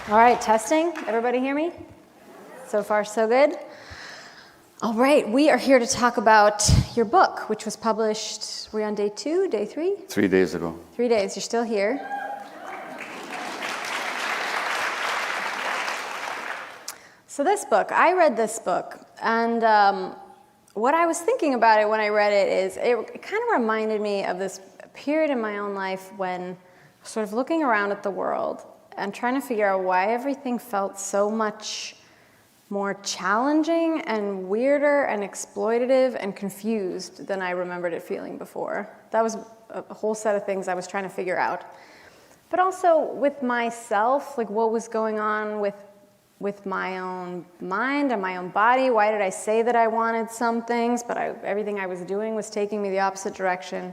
All right, testing. Everybody hear me? So far, so good. All right, we are here to talk about your book, which was published, were we on day 2, day 3? 3 days ago. 3 days, you're still here. So this book, I read this book, and what I was thinking about it when I read it is, it kind of reminded me of this period in my own life when sort of looking around at the world and trying to figure out why everything felt so much more challenging and weirder and exploitative and confused than I remembered it feeling before. That was a whole set of things I was trying to figure out. But also with myself, like what was going on with my own mind and my own body. Why did I say that I wanted some things, but everything I was doing was taking me the opposite direction?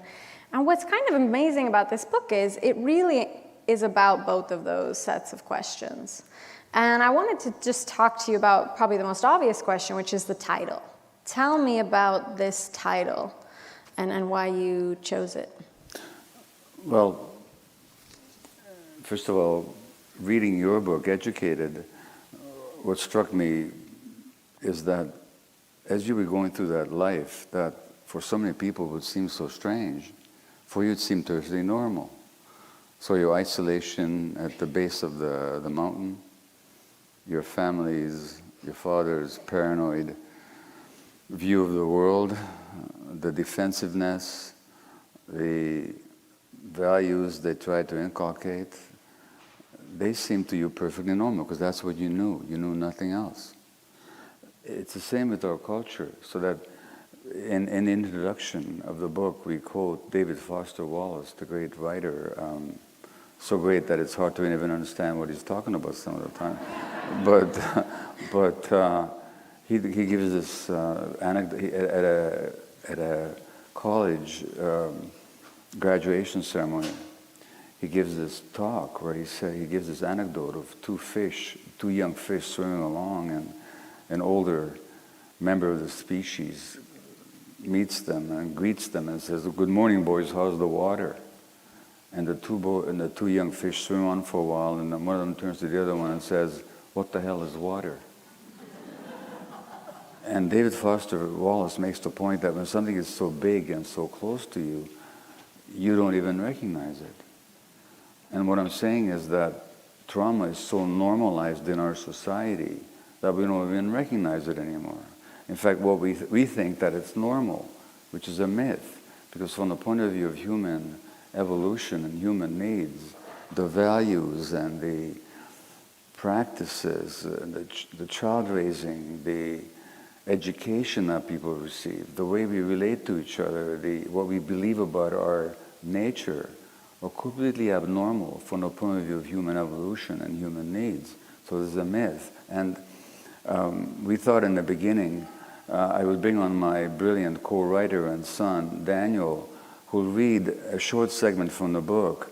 And what's kind of amazing about this book is it really is about both of those sets of questions. And I wanted to just talk to you about probably the most obvious question, which is the title. Tell me about this title and why you chose it. Well, first of all, reading your book, Educated, what struck me is that as you were going through that life that for so many people would seem so strange, for you it seemed totally normal. So your isolation at the base of the mountain, your family's, your father's paranoid view of the world, the defensiveness, the values they tried to inculcate, they seemed to you perfectly normal because that's what you knew. You knew nothing else. It's the same with our culture, so that in the introduction of the book, we quote David Foster Wallace, the great writer, so great that it's hard to even understand what he's talking about some of the time. But he gives this anecdote at a college graduation ceremony. He gives this talk where he gives this anecdote of two young fish swimming along, and an older member of the species meets them and greets them and says, "Good morning, boys, how's the water?" And the two young fish swim on for a while, and then one of them turns to the other one and says, "What the hell is water?" And David Foster Wallace makes the point that when something is so big and so close to you, you don't even recognize it. And what I'm saying is that trauma is so normalized in our society that we don't even recognize it anymore. In fact, we think that it's normal, which is a myth, because from the point of view of human evolution and human needs, the values and the practices, the child raising, the education that people receive, the way we relate to each other, what we believe about our nature, are completely abnormal from the point of view of human evolution and human needs. So this is a myth. And we thought in the beginning, I would bring on my brilliant co-writer and son, Daniel, who'll read a short segment from the book,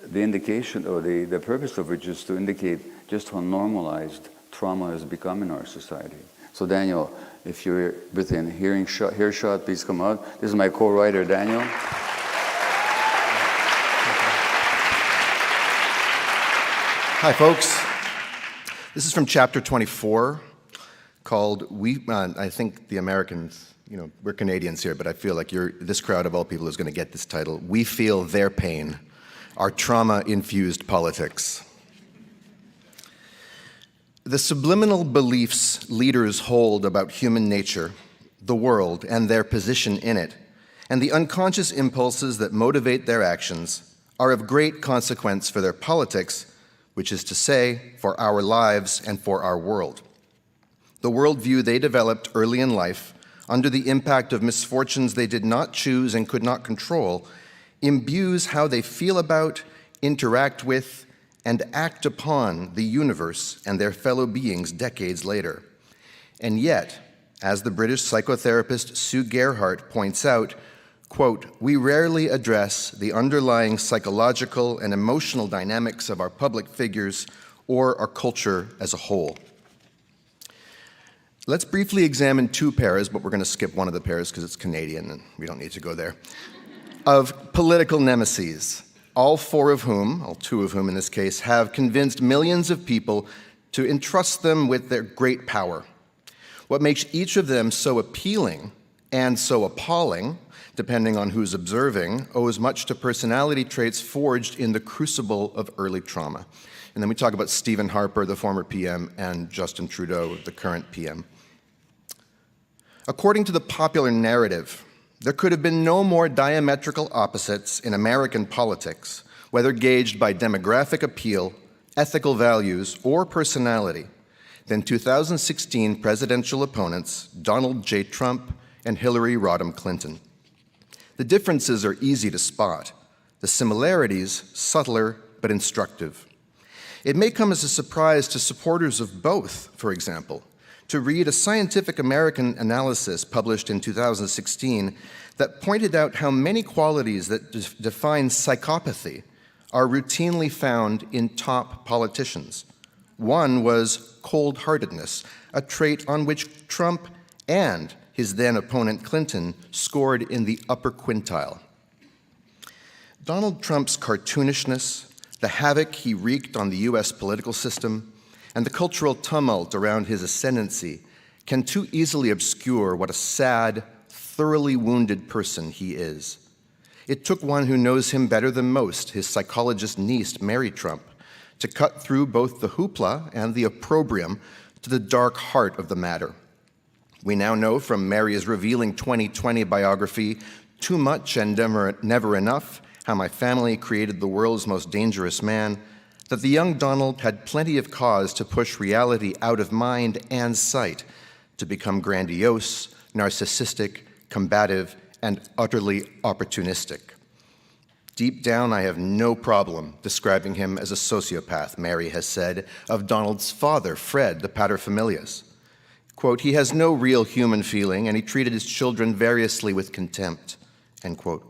the indication, or the purpose of which is to indicate just how normalized trauma has become in our society. So Daniel, if you're within earshot, please come out. This is my co-writer, Daniel. Hi, folks. This is from chapter 24, called I think the Americans, we're Canadians here, but I feel like this crowd of all people is going to get this title. We Feel Their Pain, Our Trauma-Infused Politics. The subliminal beliefs leaders hold about human nature, the world, and their position in it, and the unconscious impulses that motivate their actions are of great consequence for their politics, which is to say, for our lives and for our world. The worldview they developed early in life, under the impact of misfortunes they did not choose and could not control, imbues how they feel about, interact with, and act upon the universe and their fellow beings decades later. And yet, as the British psychotherapist Sue Gerhardt points out, quote, "We rarely address the underlying psychological and emotional dynamics of our public figures or our culture as a whole." Let's briefly examine two pairs, but we're going to skip one of the pairs because it's Canadian and we don't need to go there, of political nemesis, all two of whom in this case, have convinced millions of people to entrust them with their great power. What makes each of them so appealing and so appalling, depending on who's observing, owes much to personality traits forged in the crucible of early trauma. And then we talk about Stephen Harper, the former PM, and Justin Trudeau, the current PM. According to the popular narrative, there could have been no more diametrical opposites in American politics, whether gauged by demographic appeal, ethical values, or personality, than 2016 presidential opponents Donald J. Trump and Hillary Rodham Clinton. The differences are easy to spot, the similarities subtler but instructive. It may come as a surprise to supporters of both, for example, to read a Scientific American analysis published in 2016 that pointed out how many qualities that define psychopathy are routinely found in top politicians. One was cold-heartedness, a trait on which Trump and his then opponent Clinton scored in the upper quintile. Donald Trump's cartoonishness, the havoc he wreaked on the US political system, and the cultural tumult around his ascendancy can too easily obscure what a sad, thoroughly wounded person he is. It took one who knows him better than most, his psychologist niece, Mary Trump, to cut through both the hoopla and the opprobrium to the dark heart of the matter. We now know from Mary's revealing 2020 biography, Too Much and Never Enough, How My Family Created the World's Most Dangerous Man, that the young Donald had plenty of cause to push reality out of mind and sight, to become grandiose, narcissistic, combative, and utterly opportunistic. Deep down, I have no problem describing him as a sociopath, Mary has said of Donald's father, Fred, the paterfamilias. Quote, he has no real human feeling, and he treated his children variously with contempt, end quote.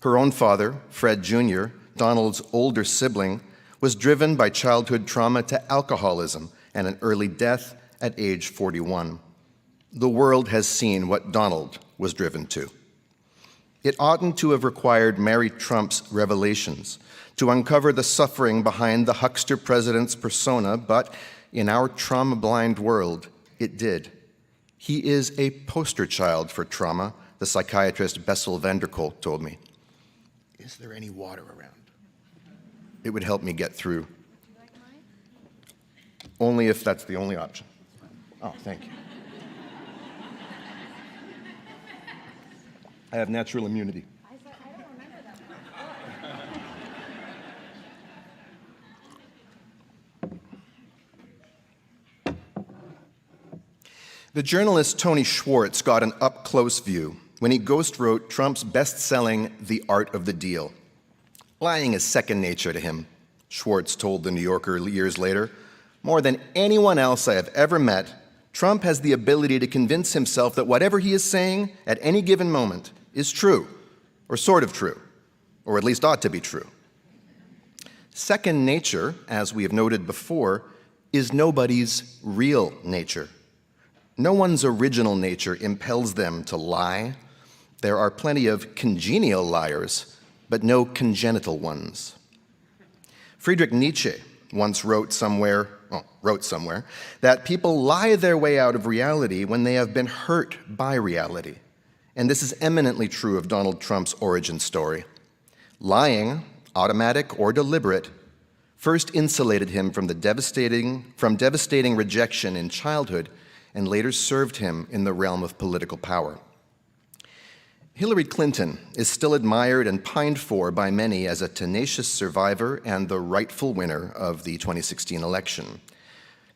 Her own father, Fred Jr., Donald's older sibling, was driven by childhood trauma to alcoholism and an early death at age 41. The world has seen what Donald was driven to. It oughtn't to have required Mary Trump's revelations to uncover the suffering behind the huckster president's persona, but in our trauma-blind world, it did. He is a poster child for trauma, the psychiatrist Bessel van der Kolk told me. Is there any water around? It would help me get through. Do you like mine? Only if that's the only option. Oh, thank you. I have natural immunity. I don't remember that. The journalist Tony Schwartz got an up-close view when he ghost-wrote Trump's best-selling The Art of the Deal. Lying is second nature to him, Schwartz told The New Yorker years later. More than anyone else I have ever met, Trump has the ability to convince himself that whatever he is saying at any given moment is true, or sort of true, or at least ought to be true. Second nature, as we have noted before, is nobody's real nature. No one's original nature impels them to lie. There are plenty of congenial liars, but no congenital ones. Friedrich Nietzsche once wrote somewhere that people lie their way out of reality when they have been hurt by reality. And this is eminently true of Donald Trump's origin story. Lying, automatic or deliberate, first insulated him from devastating rejection in childhood and later served him in the realm of political power. Hillary Clinton is still admired and pined for by many as a tenacious survivor and the rightful winner of the 2016 election.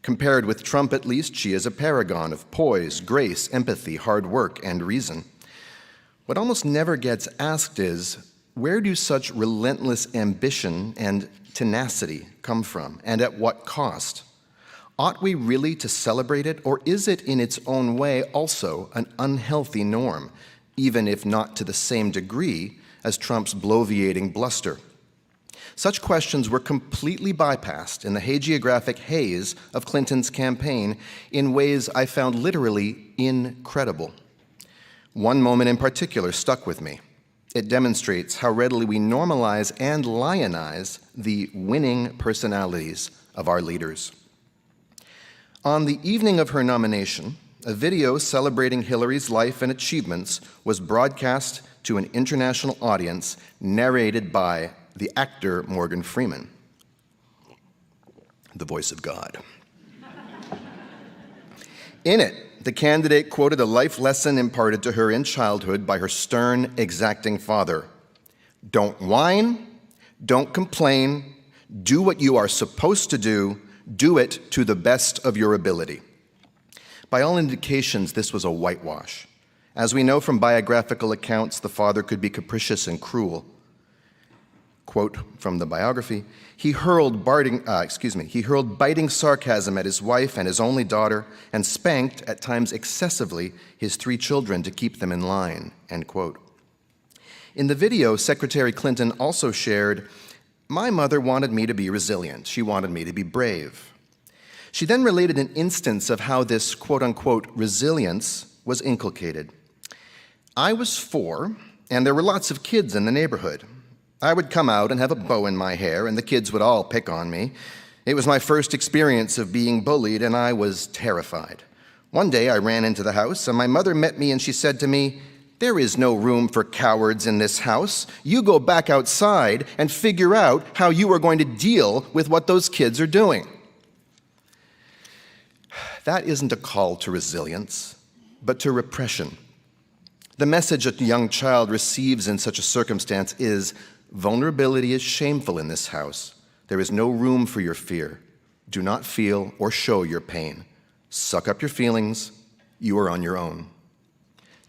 Compared with Trump, at least, she is a paragon of poise, grace, empathy, hard work, and reason. What almost never gets asked is, where do such relentless ambition and tenacity come from, and at what cost? Ought we really to celebrate it, or is it in its own way also an unhealthy norm, even if not to the same degree as Trump's bloviating bluster? Such questions were completely bypassed in the hagiographic haze of Clinton's campaign in ways I found literally incredible. One moment in particular stuck with me. It demonstrates how readily we normalize and lionize the winning personalities of our leaders. On the evening of her nomination, a video celebrating Hillary's life and achievements was broadcast to an international audience, narrated by the actor Morgan Freeman, the voice of God. In it, the candidate quoted a life lesson imparted to her in childhood by her stern, exacting father. Don't whine, don't complain, do what you are supposed to do it to the best of your ability. By all indications, this was a whitewash. As we know from biographical accounts, the father could be capricious and cruel. Quote from the biography, he hurled biting sarcasm at his wife and his only daughter, and spanked, at times excessively, his 3 children to keep them in line, end quote. In the video, Secretary Clinton also shared, my mother wanted me to be resilient. She wanted me to be brave. She then related an instance of how this quote-unquote resilience was inculcated. I was 4, and there were lots of kids in the neighborhood. I would come out and have a bow in my hair, and the kids would all pick on me. It was my first experience of being bullied, and I was terrified. One day I ran into the house, and my mother met me, and she said to me, there is no room for cowards in this house. You go back outside and figure out how you are going to deal with what those kids are doing. That isn't a call to resilience, but to repression. The message a young child receives in such a circumstance is, vulnerability is shameful in this house. There is no room for your fear. Do not feel or show your pain. Suck up your feelings. You are on your own.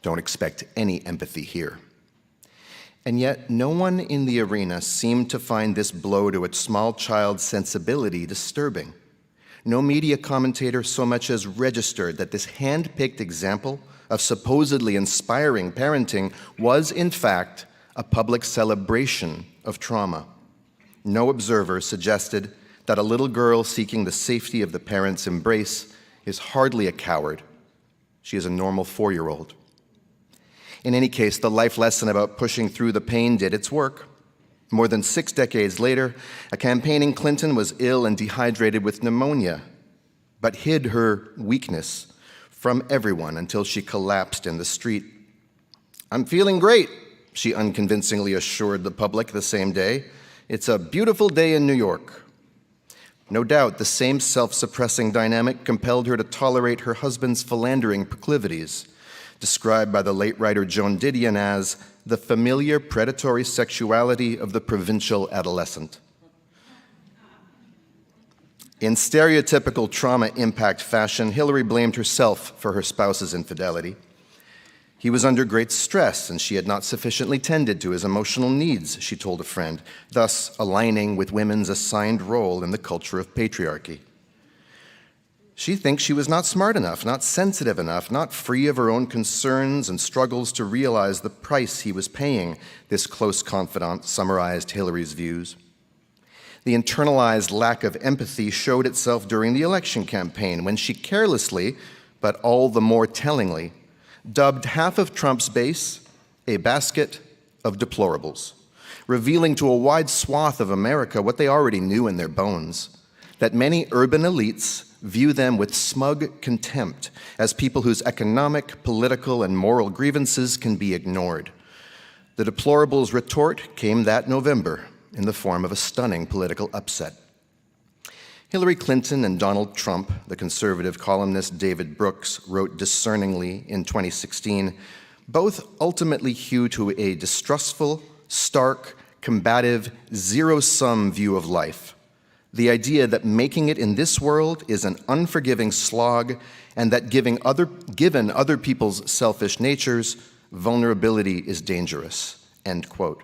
Don't expect any empathy here. And yet, no one in the arena seemed to find this blow to a small child's sensibility disturbing. No media commentator so much as registered that this hand-picked example of supposedly inspiring parenting was, in fact, a public celebration of trauma. No observer suggested that a little girl seeking the safety of the parents' embrace is hardly a coward. She is a normal 4-year-old. In any case, the life lesson about pushing through the pain did its work. More than 6 decades later, a campaigning Clinton was ill and dehydrated with pneumonia, but hid her weakness from everyone until she collapsed in the street. I'm feeling great, she unconvincingly assured the public the same day. It's a beautiful day in New York. No doubt the same self-suppressing dynamic compelled her to tolerate her husband's philandering proclivities, described by the late writer Joan Didion as the familiar predatory sexuality of the provincial adolescent. In stereotypical trauma impact fashion, Hillary blamed herself for her spouse's infidelity. He was under great stress, and she had not sufficiently tended to his emotional needs, she told a friend, thus aligning with women's assigned role in the culture of patriarchy. She thinks she was not smart enough, not sensitive enough, not free of her own concerns, and struggles to realize the price he was paying, this close confidant summarized Hillary's views. The internalized lack of empathy showed itself during the election campaign when she carelessly, but all the more tellingly, dubbed half of Trump's base a basket of deplorables, revealing to a wide swath of America what they already knew in their bones, that many urban elites view them with smug contempt as people whose economic, political, and moral grievances can be ignored. The deplorables' retort came that November in the form of a stunning political upset. Hillary Clinton and Donald Trump, the conservative columnist David Brooks wrote discerningly in 2016, both ultimately hew to a distrustful, stark, combative, zero-sum view of life. The idea that making it in this world is an unforgiving slog, and that given other people's selfish natures, vulnerability is dangerous, end quote.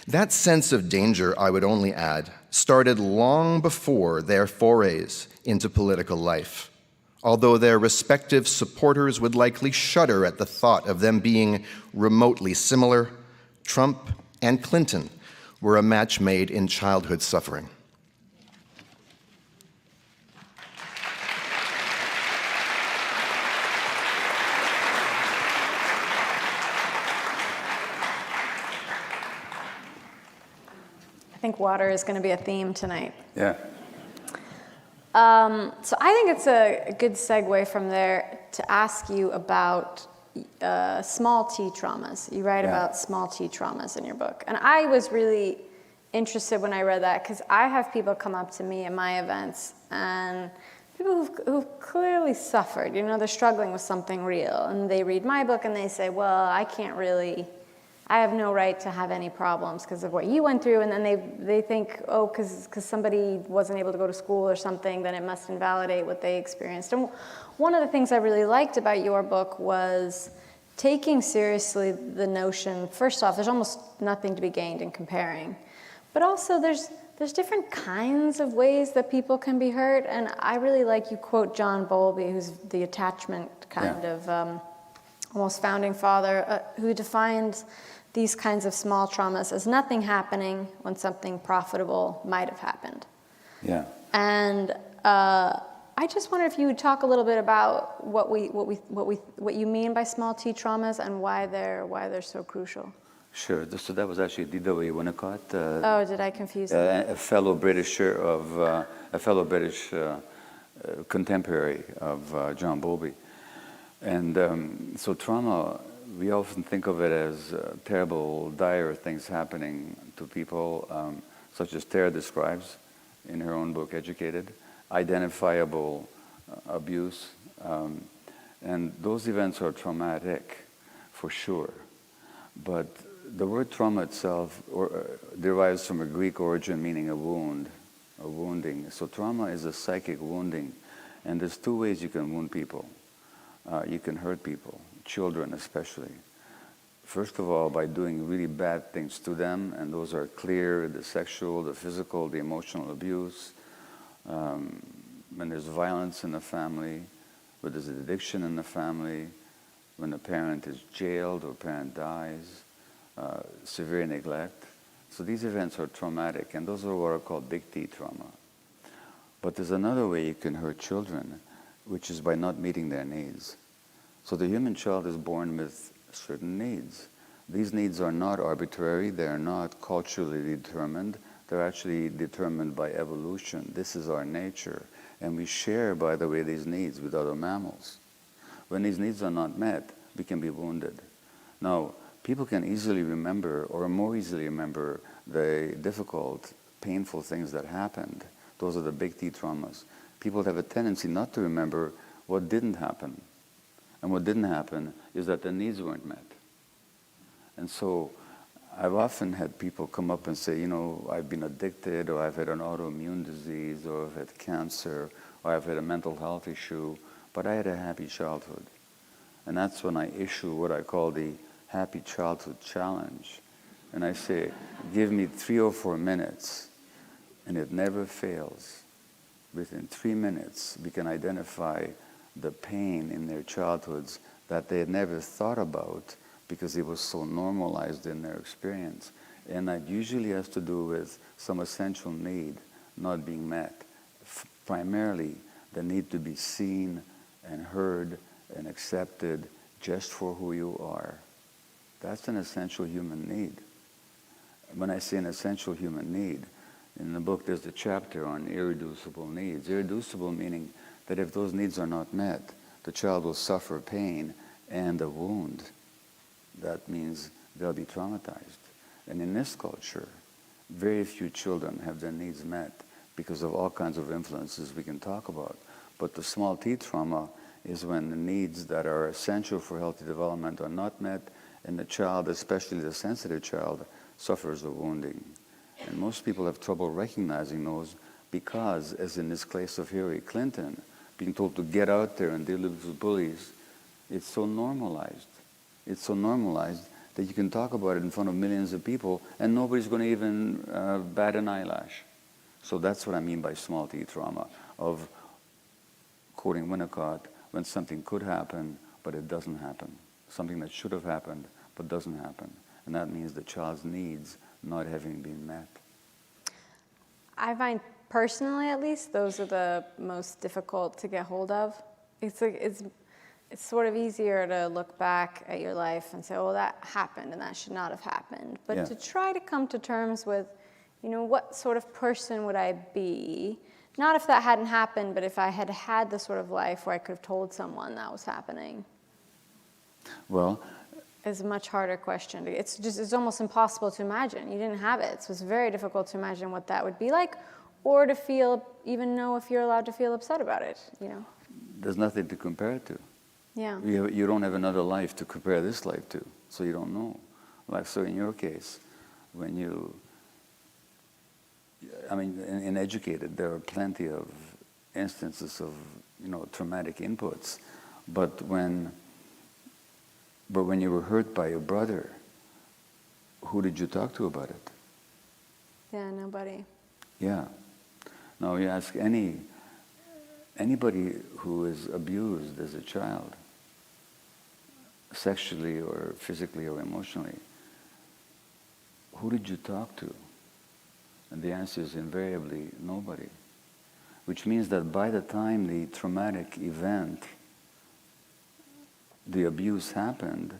That sense of danger, I would only add, started long before their forays into political life, although their respective supporters would likely shudder at the thought of them being remotely similar. Trump and Clinton were a match made in childhood suffering. think water is going to be a theme tonight. Yeah. So I think it's a good segue from there to ask you about small t traumas. You write about small t traumas in your book. And I was really interested when I read that because I have people come up to me in my events and people who've clearly suffered. You know, they're struggling with something real. And they read my book and they say, well, I have no right to have any problems because of what you went through. And then they think, oh, because somebody wasn't able to go to school or something, then it must invalidate what they experienced. And one of the things I really liked about your book was taking seriously the notion, first off, there's almost nothing to be gained in comparing. But also there's different kinds of ways that people can be hurt. And I really like you quote John Bowlby, who's the attachment kind of almost founding father, who defined these kinds of small traumas as nothing happening when something profitable might have happened. Yeah. And I just wonder if you would talk a little bit about what you mean by small t traumas and why they're so crucial. Sure. So that was actually D.W. Winnicott. Oh, did I confuse them? A fellow British contemporary of John Bowlby. And so trauma, we often think of it as terrible, dire things happening to people, such as Tara describes in her own book, Educated, identifiable abuse. And those events are traumatic, for sure. But the word trauma itself derives from a Greek origin meaning a wound, a wounding. So trauma is a psychic wounding. And there's two ways you can wound people. You can hurt people, children especially. First of all, by doing really bad things to them, and those are clear: the sexual, the physical, the emotional abuse. When there's violence in the family, when there's an addiction in the family, when a parent is jailed or a parent dies, severe neglect. So these events are traumatic, and those are what are called big T trauma. But there's another way you can hurt children, which is by not meeting their needs. So the human child is born with certain needs. These needs are not arbitrary, they are not culturally determined, they're actually determined by evolution. This is our nature, and we share, by the way, these needs with other mammals. When these needs are not met, we can be wounded. Now, people can easily remember, or more easily remember, the difficult, painful things that happened. Those are the big T traumas. People have a tendency not to remember what didn't happen. And what didn't happen is that the needs weren't met. And so I've often had people come up and say, you know, I've been addicted, or I've had an autoimmune disease, or I've had cancer, or I've had a mental health issue, but I had a happy childhood. And that's when I issue what I call the Happy Childhood Challenge. And I say, give me 3 or 4 minutes, and it never fails. Within 3 minutes, we can identify the pain in their childhoods that they had never thought about because it was so normalized in their experience. And that usually has to do with some essential need not being met. Primarily, the need to be seen and heard and accepted just for who you are. That's an essential human need. When I say an essential human need, in the book there's a chapter on irreducible needs. Irreducible meaning that if those needs are not met, the child will suffer pain and a wound. That means they'll be traumatized. And in this culture, very few children have their needs met because of all kinds of influences we can talk about. But the small T trauma is when the needs that are essential for healthy development are not met, and the child, especially the sensitive child, suffers a wounding. And most people have trouble recognizing those because, as in this case of Hillary Clinton, being told to get out there and deal with bullies, it's so normalized. It's so normalized that you can talk about it in front of millions of people and nobody's going to even bat an eyelash. So that's what I mean by small T trauma, of quoting Winnicott, when something could happen, but it doesn't happen. Something that should have happened, but doesn't happen. And that means the child's needs not having been met. I find, personally at least, those are the most difficult to get hold of. It's sort of easier to look back at your life and say, oh, that happened and that should not have happened. But to try to come to terms with, what sort of person would I be? Not if that hadn't happened, but if I had had the sort of life where I could have told someone that was happening. Well, It's a much harder question. It's almost impossible to imagine. You didn't have it, so it's very difficult to imagine what that would be like, or to even know if you're allowed to feel upset about it, there's nothing to compare it to. Yeah. You don't have another life to compare this life to, so you don't know. Like, so in your case, when in educated, there are plenty of instances of, traumatic inputs, but when you were hurt by your brother, who did you talk to about it? Yeah, nobody. Yeah. Now you ask anybody who is abused as a child, sexually or physically or emotionally, who did you talk to? And the answer is invariably nobody. Which means that by the time the traumatic event, the abuse happened,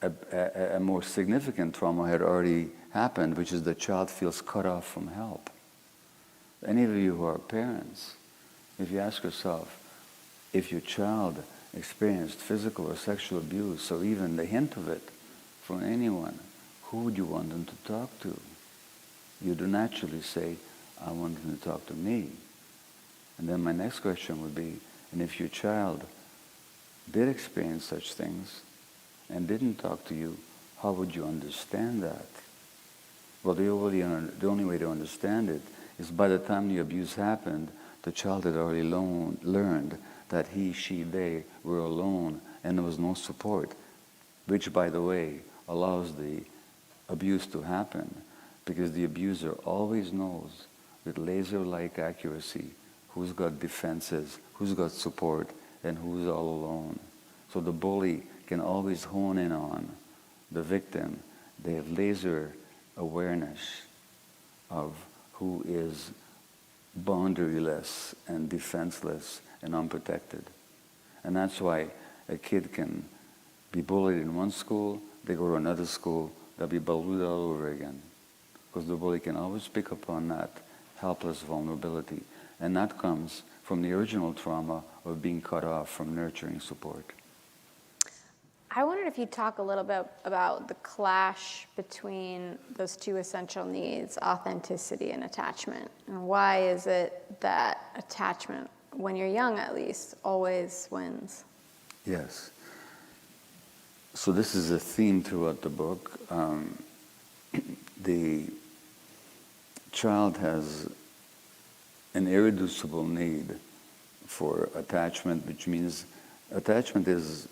a more significant trauma had already happened, which is the child feels cut off from help. Any of you who are parents, if you ask yourself, if your child experienced physical or sexual abuse, or even the hint of it from anyone, who would you want them to talk to? You do naturally say, I want them to talk to me. And then my next question would be, and if your child did experience such things and didn't talk to you, how would you understand that? Well, the only way to understand it is by the time the abuse happened, the child had already learned that he, she, they were alone and there was no support, which, by the way, allows the abuse to happen because the abuser always knows with laser-like accuracy who's got defenses, who's got support, and who's all alone. So the bully can always hone in on the victim. They have laser awareness of who is boundaryless and defenseless and unprotected. And that's why a kid can be bullied in one school, they go to another school, they'll be bullied all over again. Because the bully can always pick up on that helpless vulnerability. And that comes from the original trauma of being cut off from nurturing support. I wondered if you'd talk a little bit about the clash between those two essential needs, authenticity and attachment. And why is it that attachment, when you're young at least, always wins? Yes. So this is a theme throughout the book. The child has an irreducible need for attachment, which means attachment is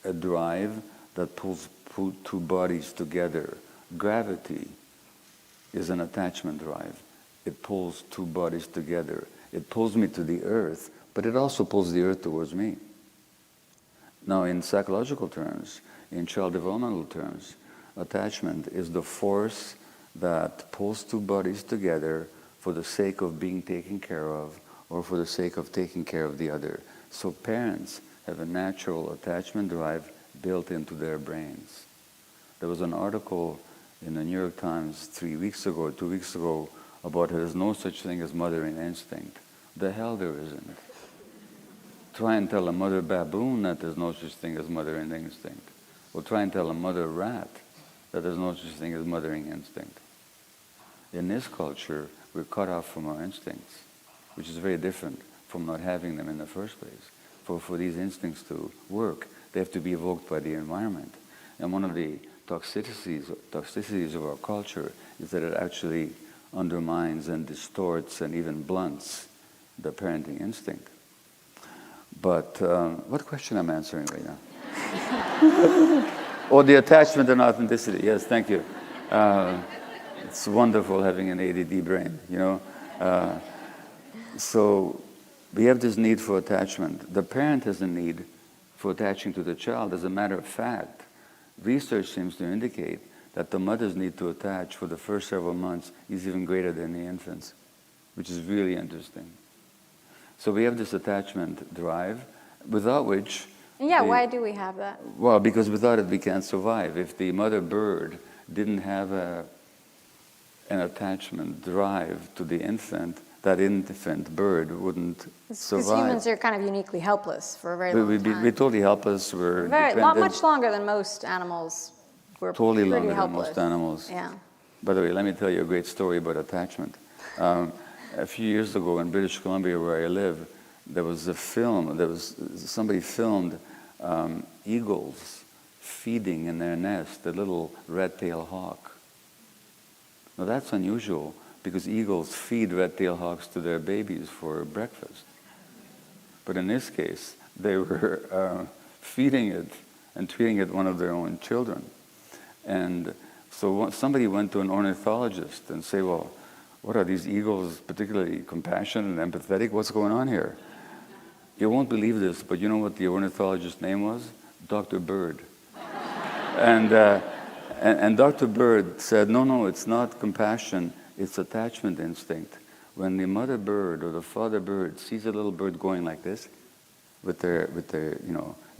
a drive that pulls two bodies together. Gravity is an attachment drive. It pulls two bodies together. It pulls me to the earth, but it also pulls the earth towards me. Now, in psychological terms, in child developmental terms, attachment is the force that pulls two bodies together for the sake of being taken care of or for the sake of taking care of the other. So parents have a natural attachment drive built into their brains. There was an article in the New York Times 3 weeks ago or 2 weeks ago about there's no such thing as mothering instinct. The hell there isn't. Try and tell a mother baboon that there's no such thing as mothering instinct. Or try and tell a mother rat that there's no such thing as mothering instinct. In this culture, we're cut off from our instincts, which is very different from not having them in the first place. For these instincts to work, they have to be evoked by the environment. And one of the toxicities of our culture is that it actually undermines and distorts and even blunts the parenting instinct. But what question I'm answering right now? Oh, the attachment and authenticity. Yes, thank you. It's wonderful having an ADD brain, So we have this need for attachment. The parent has a need for attaching to the child. As a matter of fact, research seems to indicate that the mother's need to attach for the first several months is even greater than the infant's, which is really interesting. So we have this attachment drive, without which... Yeah, why do we have that? Well, because without it we can't survive. If the mother bird didn't have an attachment drive to the infant, that infant bird wouldn't Because survive. humans are kind of uniquely helpless for a very long We'd be time. totally helpless. We're Very, dependent. much longer than most animals. We're Totally pretty longer helpless. than most animals. Yeah. By the way, let me tell you a great story about attachment. A few years ago in British Columbia, where I live, there was a film. Somebody filmed eagles feeding in their nest a little red-tailed hawk. Now that's unusual because eagles feed red-tailed hawks to their babies for breakfast. But in this case, they were feeding it and treating it one of their own children. And so somebody went to an ornithologist and said, well, what are these eagles particularly compassionate and empathetic? What's going on here? You won't believe this, but you know what the ornithologist's name was? Dr. Bird. And Dr. Bird said, no, it's not compassion, it's attachment instinct. When the mother bird or the father bird sees a little bird going like this with their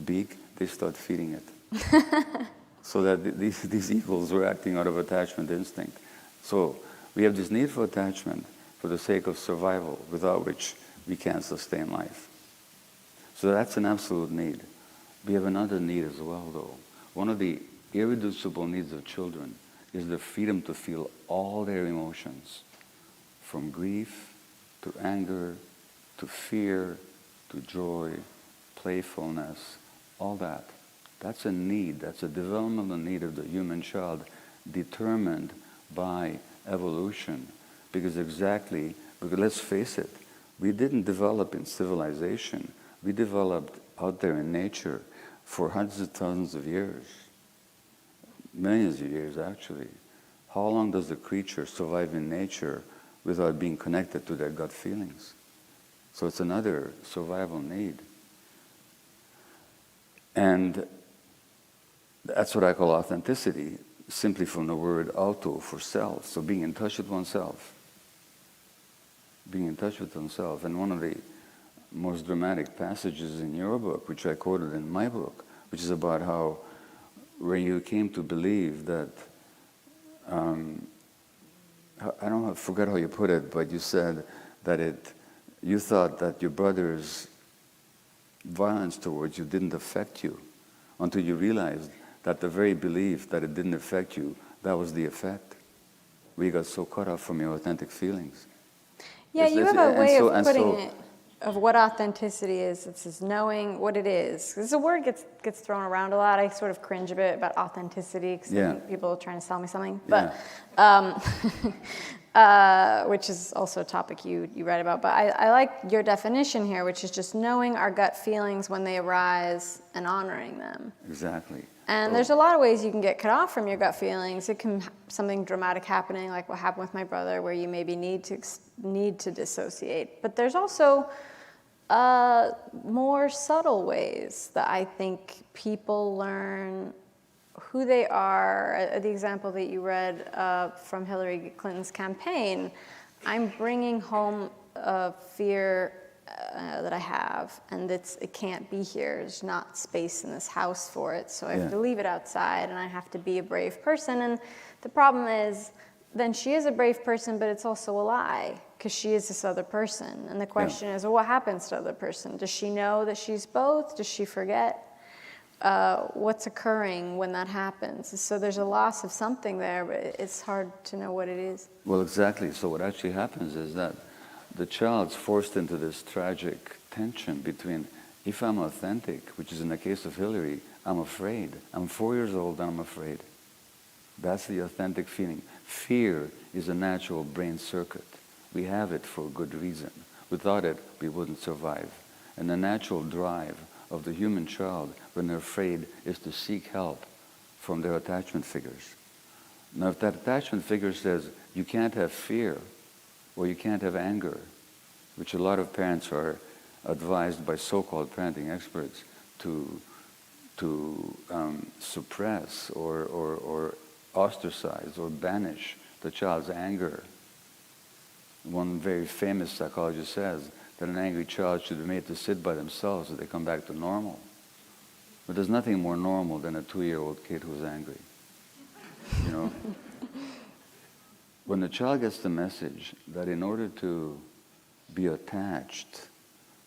beak, they start feeding it. So that these eagles were acting out of attachment instinct. So we have this need for attachment for the sake of survival, without which we can't sustain life. So that's an absolute need. We have another need as well, though. One of the irreducible needs of children is the freedom to feel all their emotions, from grief to anger to fear to joy, playfulness, all that. That's a need, that's a developmental need of the human child, determined by evolution. Because let's face it, we didn't develop in civilization. We developed out there in nature for hundreds of thousands of years. Millions of years, actually. How long does a creature survive in nature without being connected to their gut feelings? So it's another survival need. And that's what I call authenticity, simply from the word auto, for self. So being in touch with oneself. Being in touch with oneself. And one of the most dramatic passages in your book, which I quoted in my book, which is about how where you came to believe that, I forget how you put it, but you said that you thought that your brother's violence towards you didn't affect you until you realized that the very belief that it didn't affect you, that was the effect. We got so cut off from your authentic feelings. Yeah, you have a way of putting it, of what authenticity is. It's just knowing what it is. This is a word gets thrown around a lot. I sort of cringe a bit about authenticity because I think people are trying to sell me something. But which is also a topic you write about. But I like your definition here, which is just knowing our gut feelings when they arise and honoring them. Exactly. And there's a lot of ways you can get cut off from your gut feelings. It can something dramatic happening, like what happened with my brother, where you maybe need to dissociate. But there's also more subtle ways that I think people learn who they are. The example that you read from Hillary Clinton's campaign, I'm bringing home a fear that I have, and it can't be here. There's not space in this house for it, so I have to leave it outside, and I have to be a brave person. And the problem is, then she is a brave person, but it's also a lie, because she is this other person. And the question is, well, what happens to the other person? Does she know that she's both? Does she forget what's occurring when that happens? So there's a loss of something there, but it's hard to know what it is. Well, exactly. So what actually happens is that the child's forced into this tragic tension between, if I'm authentic, which is in the case of Hillary, I'm afraid. I'm 4 years old and I'm afraid. That's the authentic feeling. Fear is a natural brain circuit. We have it for good reason. Without it, we wouldn't survive. And the natural drive of the human child when they're afraid is to seek help from their attachment figures. Now, if that attachment figure says, you can't have fear, or you can't have anger, which a lot of parents are advised by so-called parenting experts to suppress or ostracize or banish the child's anger. One very famous psychologist says that an angry child should be made to sit by themselves so they come back to normal. But there's nothing more normal than a 2-year-old kid who's angry. You know? when the child gets the message that in order to be attached,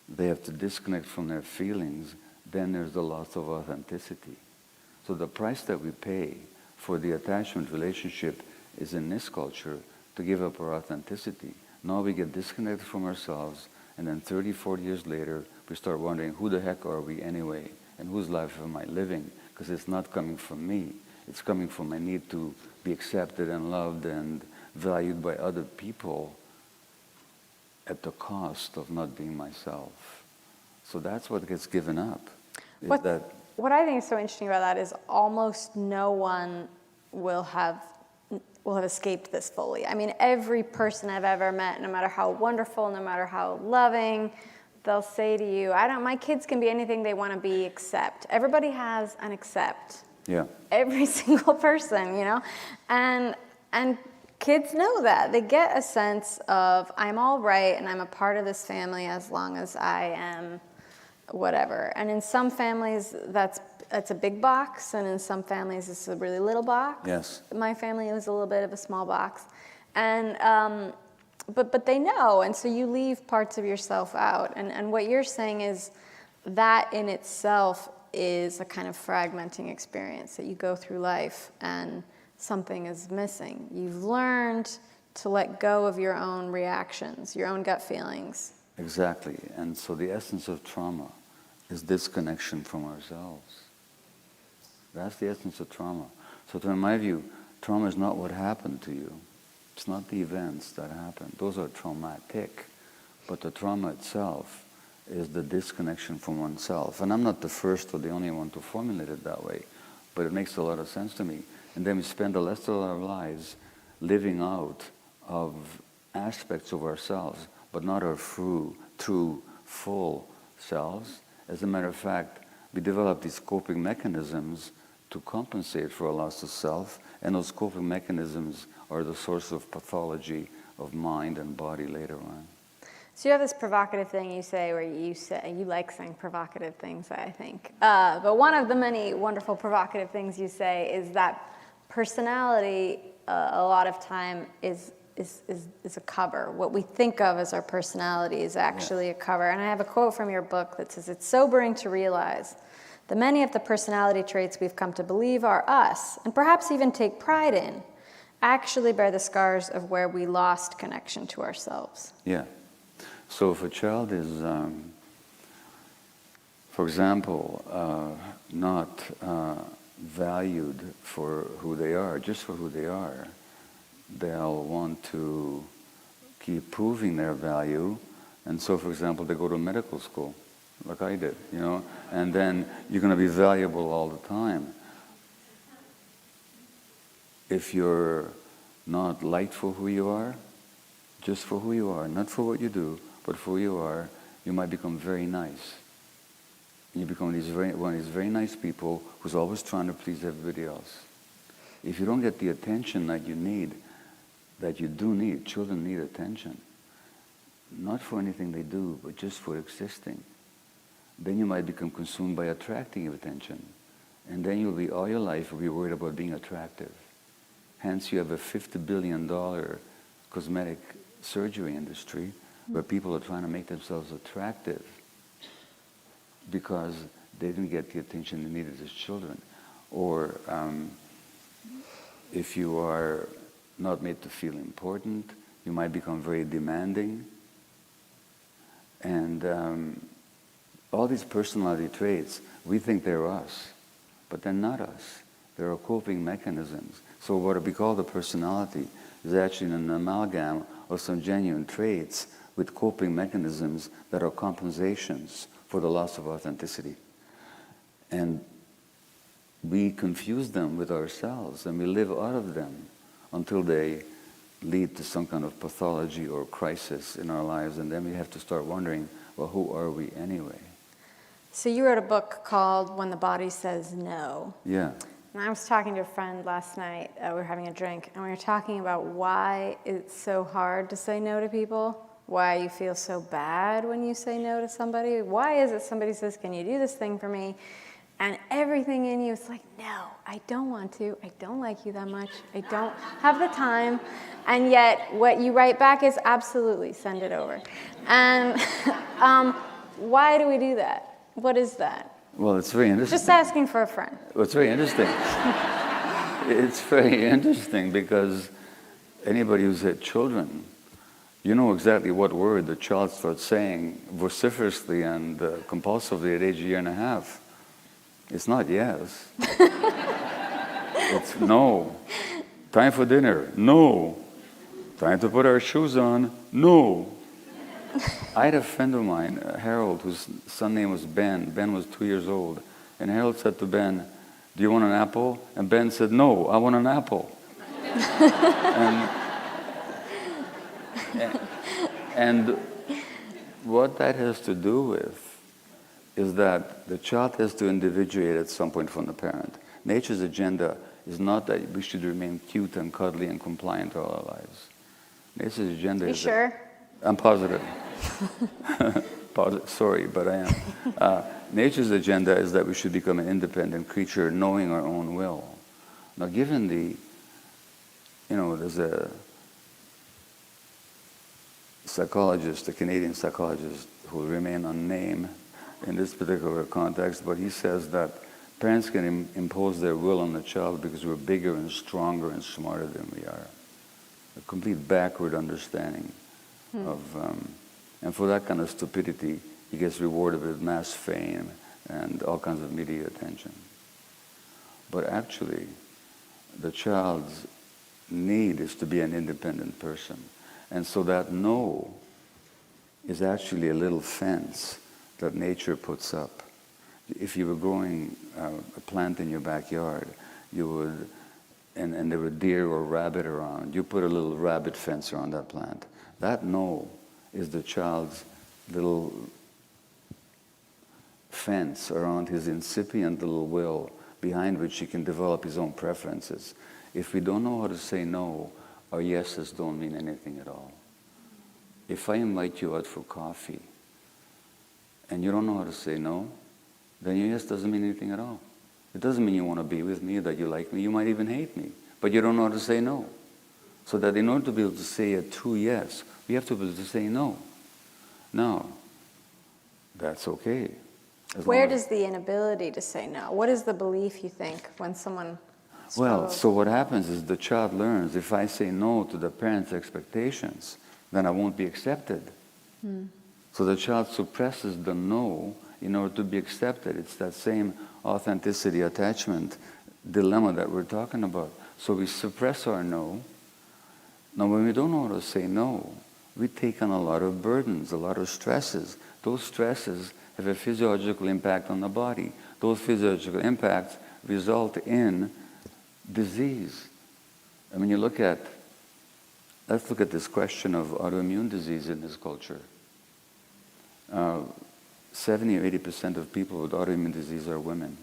they have to disconnect from their feelings, then there's the loss of authenticity. So the price that we pay for the attachment relationship is in this culture to give up our authenticity. Now we get disconnected from ourselves, and then 30, 40 years later, we start wondering, who the heck are we anyway? And whose life am I living? Because it's not coming from me. It's coming from my need to be accepted and loved and valued by other people at the cost of not being myself. So that's what gets given up. What I think is so interesting about that is almost no one will have escaped this fully. I mean, every person I've ever met, no matter how wonderful, no matter how loving, they'll say to you, my kids can be anything they want to be except. Everybody has an except. Yeah. Every single person, and kids know that. They get a sense of, I'm all right and I'm a part of this family as long as I am whatever. And in some families, that's a big box, and in some families, it's a really little box. Yes. My family was a little bit of a small box. And, but they know, and so you leave parts of yourself out. And what you're saying is that in itself is a kind of fragmenting experience, that you go through life and something is missing. You've learned to let go of your own reactions, your own gut feelings. Exactly. And so the essence of trauma is disconnection from ourselves. That's the essence of trauma. So in my view, trauma is not what happened to you. It's not the events that happened. Those are traumatic. But the trauma itself is the disconnection from oneself. And I'm not the first or the only one to formulate it that way, but it makes a lot of sense to me. And then we spend the rest of our lives living out of aspects of ourselves, but not our true, full selves. As a matter of fact, we develop these coping mechanisms to compensate for a loss of self, and those coping mechanisms are the source of pathology of mind and body later on. So you have this provocative thing you say, where you like saying provocative things, I think. But one of the many wonderful provocative things you say is that personality, a lot of time, is a cover. What we think of as our personality is actually a cover. And I have a quote from your book that says, "It's sobering to realize that many of the personality traits we've come to believe are us, and perhaps even take pride in, actually bear the scars of where we lost connection to ourselves." Yeah. So if a child is, for example, not valued for who they are, just for who they are, they'll want to keep proving their value. And so, for example, they go to medical school, like I did, and then you're going to be valuable all the time. If you're not liked for who you are, just for who you are, not for what you do, but for who you are, you might become very nice. You become one of these very nice people who's always trying to please everybody else. If you don't get the attention that you need, that you do need, children need attention, not for anything they do, but just for existing, then you might become consumed by attracting attention. And then all your life will be worried about being attractive. Hence you have a $50 billion cosmetic surgery industry where people are trying to make themselves attractive because they didn't get the attention they needed as children. Or if you are not made to feel important, you might become very demanding. And all these personality traits, we think they're us, but they're not us. They're our coping mechanisms. So what we call the personality is actually an amalgam of some genuine traits with coping mechanisms that are compensations for the loss of authenticity. And we confuse them with ourselves, and we live out of them until they lead to some kind of pathology or crisis in our lives, and then we have to start wondering, well, who are we anyway? So you wrote a book called When the Body Says No. Yeah. And I was talking to a friend last night, we were having a drink, and we were talking about why it's so hard to say no to people, why you feel so bad when you say no to somebody. Why is it somebody says, "Can you do this thing for me?" And everything in you is like, no, I don't want to. I don't like you that much. I don't have the time. And yet what you write back is absolutely send it over. And why do we do that? What is that? Well, it's very interesting. Just asking for a friend. Well, it's very interesting. It's very interesting because anybody who's had children, you know exactly what word the child starts saying vociferously and compulsively at age 1.5 years. It's not yes. It's no. Time for dinner. No. Time to put our shoes on. No. I had a friend of mine, Harold, whose son name was Ben. Ben was 2 years old. And Harold said to Ben, do you want an apple? And Ben said, no, I want an apple. and what that has to do with is that the child has to individuate at some point from the parent. Nature's agenda is not that we should remain cute and cuddly and compliant all our lives. Nature's agenda is... You sure? I'm positive. Sorry, but I am. Nature's agenda is that we should become an independent creature knowing our own will. Now, given the, there's a psychologist, a Canadian psychologist who will remain unnamed in this particular context, but he says that parents can impose their will on the child because we're bigger and stronger and smarter than we are. A complete backward understanding of, and for that kind of stupidity, he gets rewarded with mass fame and all kinds of media attention. But actually, the child's need is to be an independent person. And so that no is actually a little fence that nature puts up. If you were growing a plant in your backyard, you would, and there were deer or rabbit around, you put a little rabbit fence around that plant. That no is the child's little fence around his incipient little will, behind which he can develop his own preferences. If we don't know how to say no, our yeses don't mean anything at all. If I invite you out for coffee, and you don't know how to say no, then your yes doesn't mean anything at all. It doesn't mean you want to be with me, that you like me. You might even hate me, but you don't know how to say no. So that in order to be able to say a true yes, we have to be able to say no. Now, that's okay. Where does the inability to say no? What is the belief, you think, when someone struggles? Well, so what happens is the child learns, if I say no to the parents' expectations, then I won't be accepted. So the child suppresses the no in order to be accepted. It's that same authenticity attachment dilemma that we're talking about. So we suppress our no. Now, when we don't know how to say no, we take on a lot of burdens, a lot of stresses. Those stresses have a physiological impact on the body. Those physiological impacts result in disease. I mean, let's look at this question of autoimmune disease in this culture. 70 or 80% of people with autoimmune disease are women,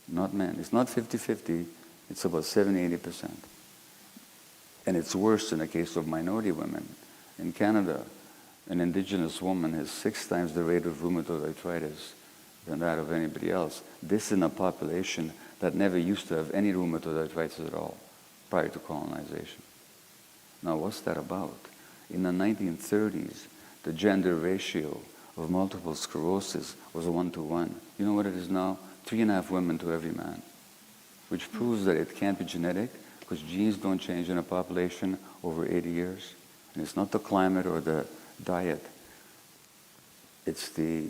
not men. It's not 50-50, it's about 70-80%. And it's worse in the case of minority women. In Canada, an Indigenous woman has 6 times the rate of rheumatoid arthritis than that of anybody else. This in a population that never used to have any rheumatoid arthritis at all prior to colonization. Now, what's that about? In the 1930s, the gender ratio of multiple sclerosis was a 1-to-1. You know what it is now? 3.5 women to every man, which proves that it can't be genetic because genes don't change in a population over 80 years. And it's not the climate or the diet. It's the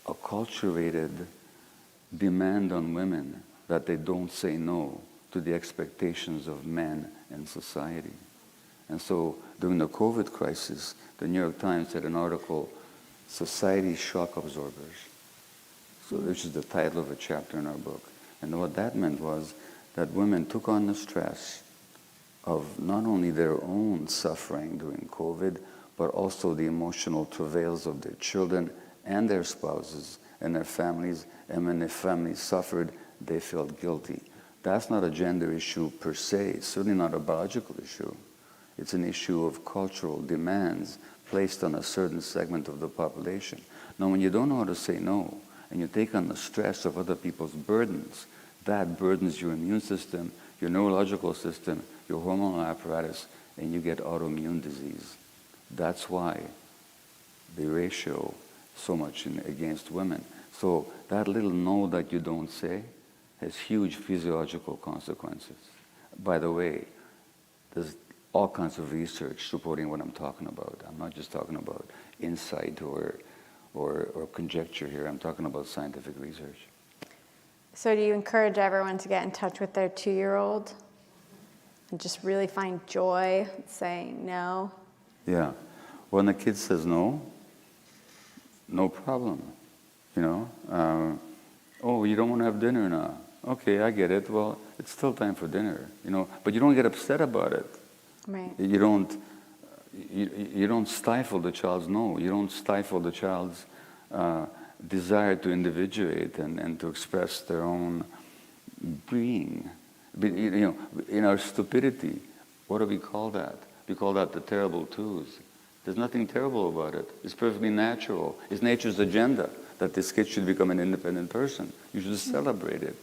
acculturated demand on women that they don't say no to the expectations of men and society. And so during the COVID crisis, the New York Times had an article, Society Shock Absorbers, which is the title of a chapter in our book. And what that meant was that women took on the stress of not only their own suffering during COVID, but also the emotional travails of their children and their spouses and their families. And when their families suffered, they felt guilty. That's not a gender issue per se, it's certainly not a biological issue. It's an issue of cultural demands placed on a certain segment of the population. Now, when you don't know how to say no, and you take on the stress of other people's burdens, that burdens your immune system, your neurological system, your hormonal apparatus, and you get autoimmune disease. That's why the ratio so much against women. So that little no that you don't say has huge physiological consequences. By the way, there's all kinds of research supporting what I'm talking about. I'm not just talking about insight or conjecture here. I'm talking about scientific research. So do you encourage everyone to get in touch with their 2-year-old and just really find joy saying no? Yeah. When the kid says no, no problem. You know, oh, you don't want to have dinner now. Okay, I get it. Well, it's still time for dinner. You know, but you don't get upset about it. Right. You don't stifle the child's no. You don't stifle the child's desire to individuate and to express their own being. But, you know, in our stupidity, what do we call that? We call that the terrible twos. There's nothing terrible about it. It's perfectly natural. It's nature's agenda that this kid should become an independent person. You should celebrate it.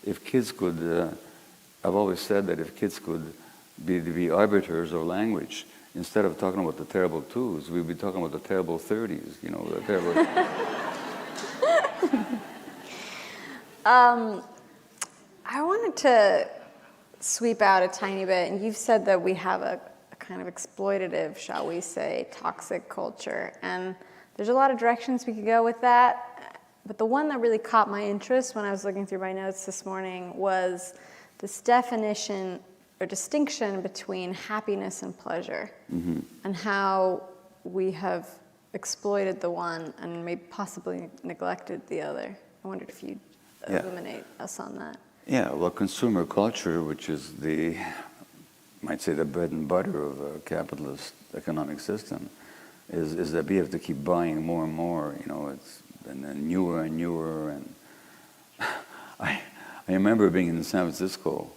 If kids could, I've always said that if kids could be arbiters of language, instead of talking about the terrible twos, we'd be talking about the terrible 30s, you know, the terrible... I wanted to sweep out a tiny bit, and you've said that we have a kind of exploitative, shall we say, toxic culture, and there's a lot of directions we could go with that, but the one that really caught my interest when I was looking through my notes this morning was this definition or distinction between happiness and pleasure, and how we have exploited the one and maybe possibly neglected the other. I wondered if you'd illuminate us on that. Yeah, well, consumer culture, which is the, might say, the bread and butter of a capitalist economic system, is that we have to keep buying more and more. You know, it's and then newer and newer. And I remember being in San Francisco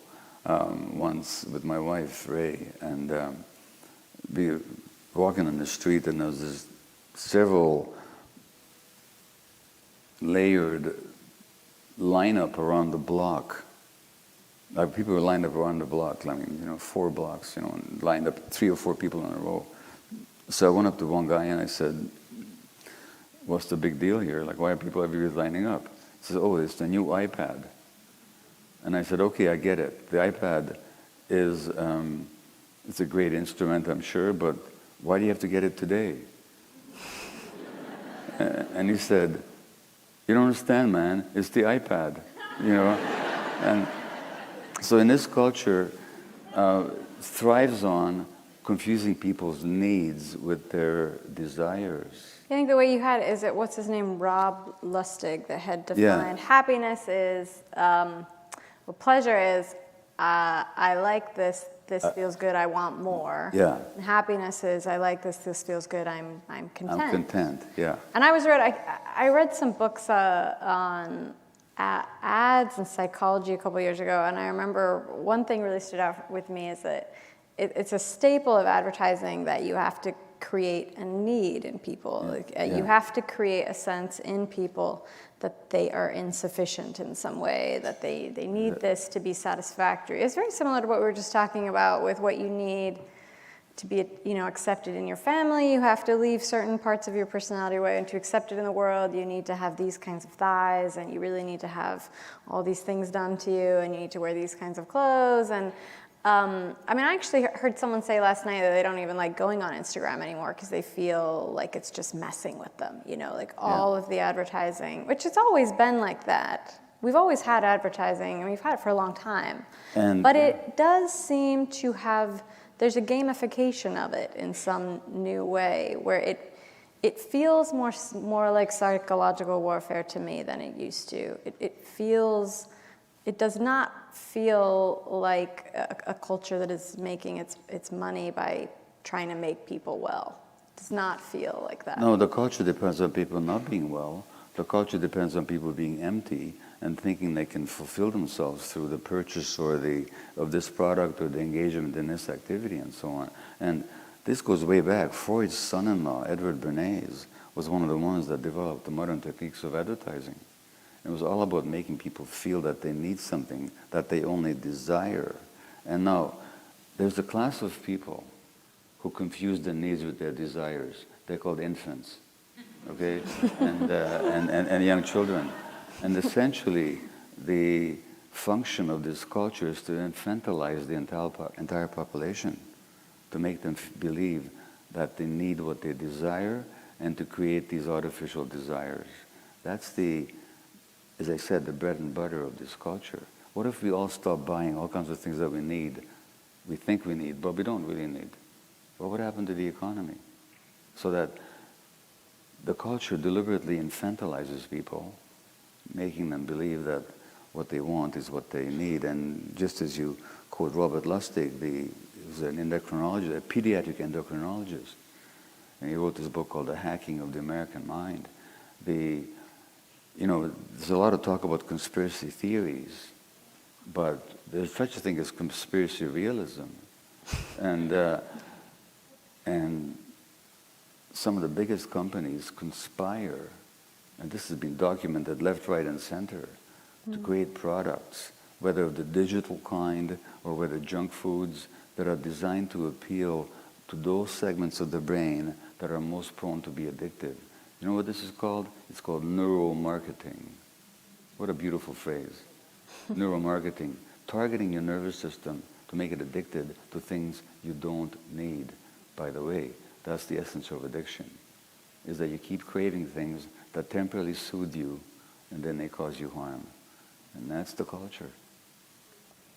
once with my wife Ray, and we were walking on the street, and there was this several layered lineup around the block. Like people were lined up around the block. I mean, you know, 4 blocks, you know, and lined up 3 or 4 people in a row. So I went up to one guy and I said, "What's the big deal here? Like, why are people everywhere lining up?" He says, "Oh, it's the new iPad." And I said, "Okay, I get it. The iPad is it's a great instrument, I'm sure, but why do you have to get it today?" And he said, "You don't understand, man. It's the iPad, you know." And so in this culture, thrives on confusing people's needs with their desires. I think the way you had it is that, what's his name, Rob Lustig, that had defined happiness is, well, pleasure is, I like this, this feels good, I want more. Yeah. And happiness is, I like this, this feels good, I'm content. I'm content, yeah. And I read some books on ads and psychology a couple years ago, and I remember one thing really stood out with me is that it's a staple of advertising that you have to create a need in people. You have to create a sense in people that they are insufficient in some way, that they need this to be satisfactory. It's very similar to what we were just talking about with what you need to be, you know, accepted in your family. You have to leave certain parts of your personality away, and to accept it in the world, you need to have these kinds of thighs, and you really need to have all these things done to you, and you need to wear these kinds of clothes. And I mean, I actually heard someone say last night that they don't even like going on Instagram anymore because they feel like it's just messing with them, you know, like all of the advertising, which it's always been like that. We've always had advertising, and we've had it for a long time. But it does seem to have, there's a gamification of it in some new way where it feels more like psychological warfare to me than it used to. It does not feel like a culture that is making its money by trying to make people well. It does not feel like that. No, the culture depends on people not being well. The culture depends on people being empty and thinking they can fulfill themselves through the purchase of this product or the engagement in this activity and so on. And this goes way back. Freud's son-in-law, Edward Bernays, was one of the ones that developed the modern techniques of advertising. It was all about making people feel that they need something that they only desire. And now, there's a class of people who confuse their needs with their desires. They're called infants, okay? and young children. And essentially, the function of this culture is to infantilize the entire population, to make them believe that they need what they desire and to create these artificial desires. That's the, as I said, the bread and butter of this culture. What if we all stop buying all kinds of things that we need, we think we need, but we don't really need? What would happen to the economy? So that the culture deliberately infantilizes people, making them believe that what they want is what they need. And just as you quote Robert Lustig, he was an endocrinologist, a pediatric endocrinologist, and he wrote this book called The Hacking of the American Mind. There's a lot of talk about conspiracy theories, but there's such a thing as conspiracy realism. And some of the biggest companies conspire, and this has been documented left, right, and center, to create products, whether of the digital kind or whether junk foods that are designed to appeal to those segments of the brain that are most prone to be addictive. You know what this is called? It's called neuromarketing. What a beautiful phrase. Neuromarketing. Targeting your nervous system to make it addicted to things you don't need. By the way, that's the essence of addiction, is that you keep craving things that temporarily soothe you and then they cause you harm. And that's the culture.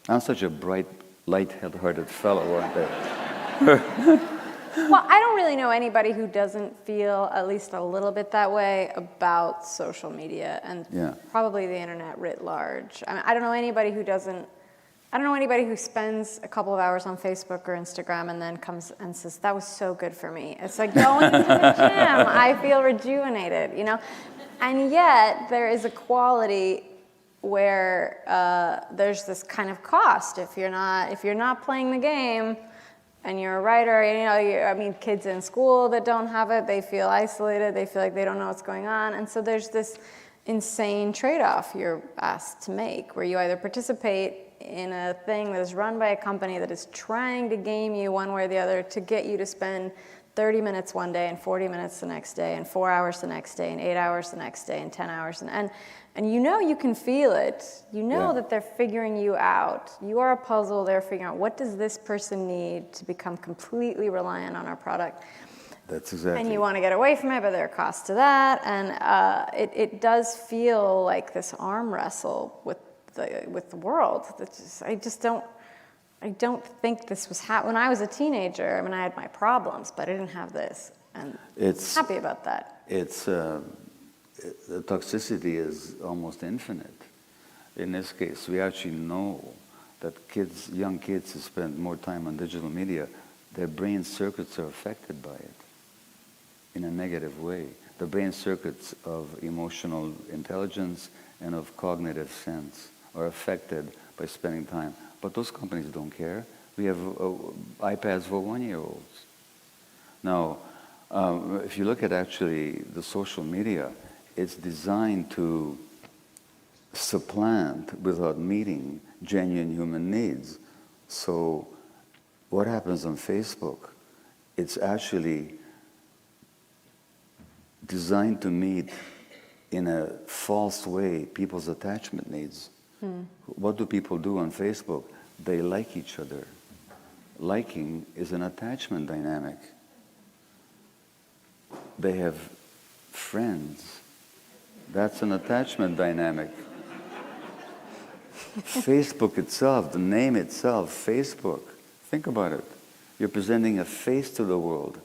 I'm such a bright, light-hearted fellow, aren't I? Well, I don't really know anybody who doesn't feel at least a little bit that way about social media and probably the internet writ large. I mean, I don't know anybody who spends a couple of hours on Facebook or Instagram and then comes and says, that was so good for me. It's like going to the gym, I feel rejuvenated, you know? And yet, there is a quality where there's this kind of cost. If you're not playing the game, and you're a writer, kids in school that don't have it, they feel isolated, they feel like they don't know what's going on. And so there's this insane trade-off you're asked to make, where you either participate in a thing that is run by a company that is trying to game you one way or the other to get you to spend 30 minutes one day and 40 minutes the next day and 4 hours the next day and 8 hours the next day and 10 hours. And you can feel it. You know that they're figuring you out. You are a puzzle. They're figuring out, what does this person need to become completely reliant on our product? That's exactly. And you want to get away from it, but there are costs to that. And it does feel like this arm wrestle with the world. I don't think this was when I was a teenager. I mean, I had my problems, but I didn't have this. And I'm happy about that. The toxicity is almost infinite. In this case, we actually know that young kids who spend more time on digital media, their brain circuits are affected by it in a negative way. The brain circuits of emotional intelligence and of cognitive sense are affected by spending time. But those companies don't care. We have iPads for 1-year-olds. Now, if you look at actually the social media, it's designed to supplant without meeting genuine human needs. So what happens on Facebook? It's actually designed to meet in a false way people's attachment needs. What do people do on Facebook? They like each other. Liking is an attachment dynamic. They have friends. That's an attachment dynamic. Facebook itself, the name itself, Facebook, think about it. You're presenting a face to the world.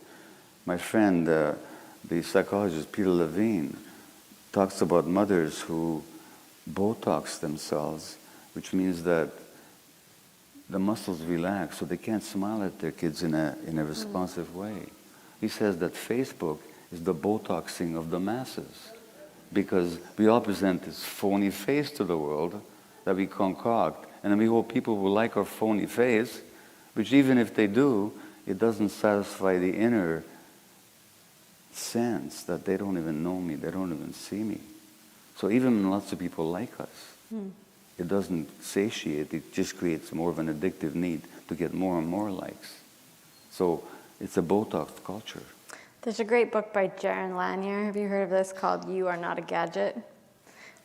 My friend, the psychologist Peter Levine, talks about mothers who Botox themselves, which means that the muscles relax so they can't smile at their kids in a responsive way. He says that Facebook is the Botoxing of the masses, because we all present this phony face to the world that we concoct, and then we hope people will like our phony face, which even if they do, it doesn't satisfy the inner sense that they don't even know me, they don't even see me. So even when lots of people like us, it doesn't satiate, it just creates more of an addictive need to get more and more likes. So it's a Botox culture. There's a great book by Jaron Lanier, have you heard of this, called You Are Not a Gadget?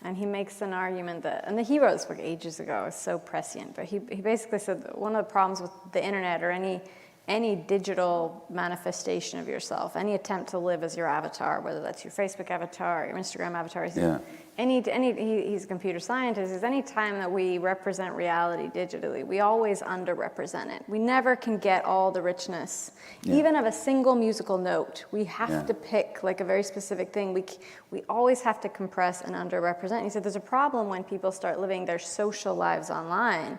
And he makes an argument that, and he wrote this book ages ago, it's so prescient, but he basically said that one of the problems with the internet or any digital manifestation of yourself, any attempt to live as your avatar, whether that's your Facebook avatar, or your Instagram avatar, he's a computer scientist, is any time that we represent reality digitally, we always underrepresent it. We never can get all the richness, even of a single musical note. We have to pick like a very specific thing. We always have to compress and underrepresent. And he said there's a problem when people start living their social lives online,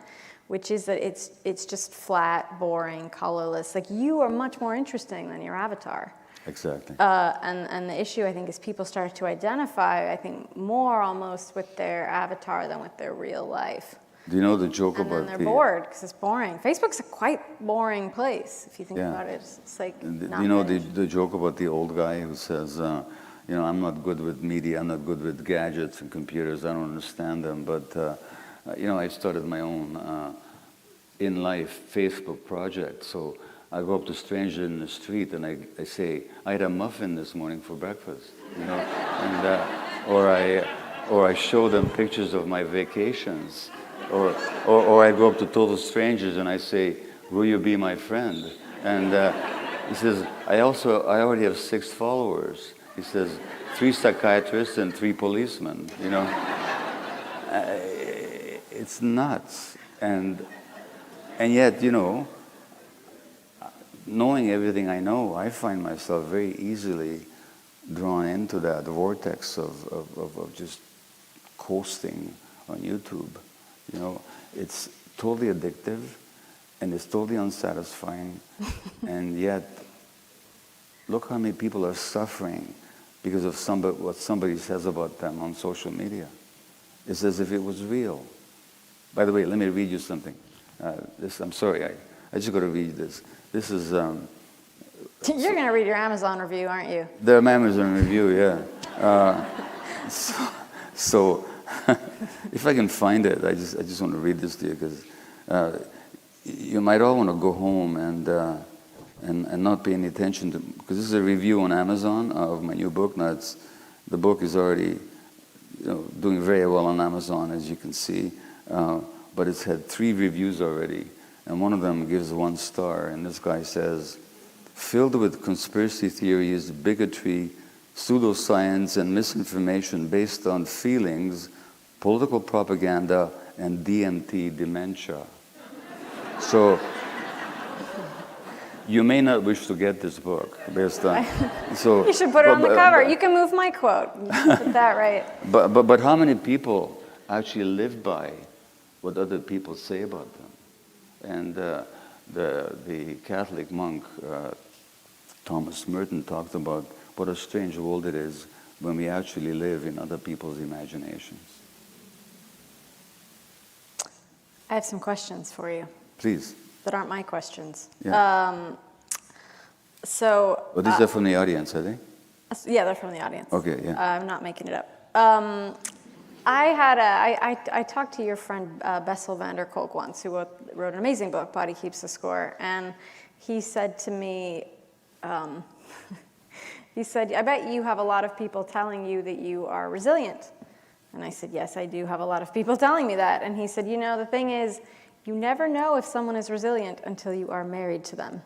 which is that it's just flat, boring, colorless. Like, you are much more interesting than your avatar. Exactly. And the issue, I think, is people start to identify, I think, more almost with their avatar than with their real life. Do you know the joke and about then they're bored because it's boring. Facebook's a quite boring place, if you think about it. It's like you know the joke about the old guy who says, I'm not good with media, I'm not good with gadgets and computers, I don't understand them, but I started my own in-life Facebook project. So I go up to strangers in the street and I say, I had a muffin this morning for breakfast, and or I show them pictures of my vacations, or I go up to total strangers and I say, will you be my friend? And he says, I already have 6 followers. He says, 3 psychiatrists and 3 policemen, It's nuts. And yet, knowing everything I know, I find myself very easily drawn into that vortex of just coasting on YouTube. It's totally addictive and it's totally unsatisfying. And yet, look how many people are suffering because of what somebody says about them on social media. It's as if it was real. By the way, let me read you something. I'm sorry, I just got to read this. This is... You're going to read your Amazon review, aren't you? The Amazon review, yeah. So if I can find it, I just want to read this to you, because you might all want to go home and not pay any attention to... Because this is a review on Amazon of my new book. Now, the book is already doing very well on Amazon, as you can see. But it's had 3 reviews already, and one of them gives 1 star, and this guy says, filled with conspiracy theories, bigotry, pseudoscience, and misinformation based on feelings, political propaganda, and DMT dementia. So you may not wish to get this book based on... So, you should put it on the cover. You can move my quote. Put that right. But how many people actually live by what other people say about them? And the Catholic monk, Thomas Merton, talked about what a strange world it is when we actually live in other people's imaginations. I have some questions for you. Please. That aren't my questions. Yeah. Well, these are from the audience, are they? Yeah, they're from the audience. Okay, yeah. I'm not making it up. I talked to your friend Bessel van der Kolk once, who wrote an amazing book, Body Keeps the Score, and he said to me, he said, I bet you have a lot of people telling you that you are resilient. And I said, yes, I do have a lot of people telling me that. And he said, the thing is, you never know if someone is resilient until you are married to them.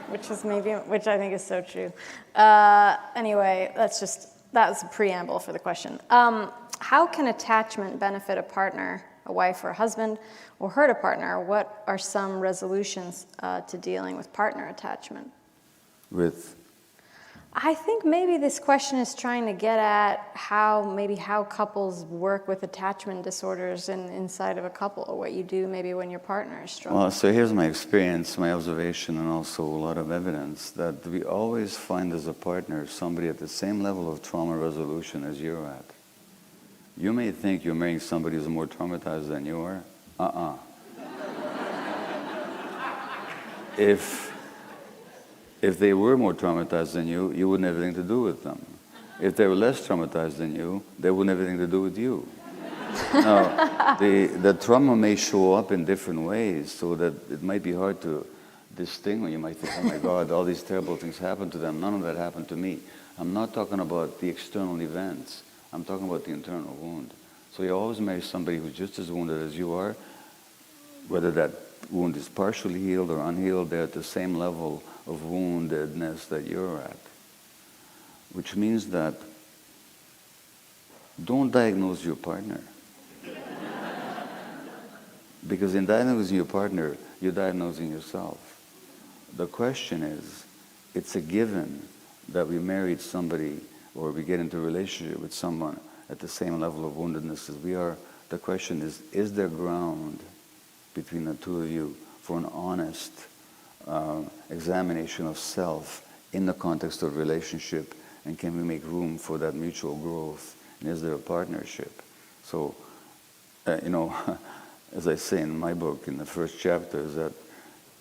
which I think is so true. Anyway, that was a preamble for the question. How can attachment benefit a partner, a wife or a husband, or hurt a partner? What are some resolutions to dealing with partner attachment? I think maybe this question is trying to get at how couples work with attachment disorders inside of a couple, or what you do maybe when your partner is struggling. Well, so here's my experience, my observation, and also a lot of evidence that we always find as a partner somebody at the same level of trauma resolution as you're at. You may think you're marrying somebody who's more traumatized than you are. If they were more traumatized than you wouldn't have anything to do with them. If they were less traumatized than you, they wouldn't have anything to do with you. Now, the trauma may show up in different ways, so that it might be hard to distinguish. You might think, oh my God, all these terrible things happened to them. None of that happened to me. I'm not talking about the external events. I'm talking about the internal wound. So you always marry somebody who's just as wounded as you are. Whether that wound is partially healed or unhealed, they're at the same level of woundedness that you're at. Which means that don't diagnose your partner. Because in diagnosing your partner, you're diagnosing yourself. The question is, it's a given that we married somebody or we get into a relationship with someone at the same level of woundedness as we are. The question is there ground between the two of you for an honest examination of self in the context of relationship, and can we make room for that mutual growth, and is there a partnership? So, as I say in my book, in the first chapter, is that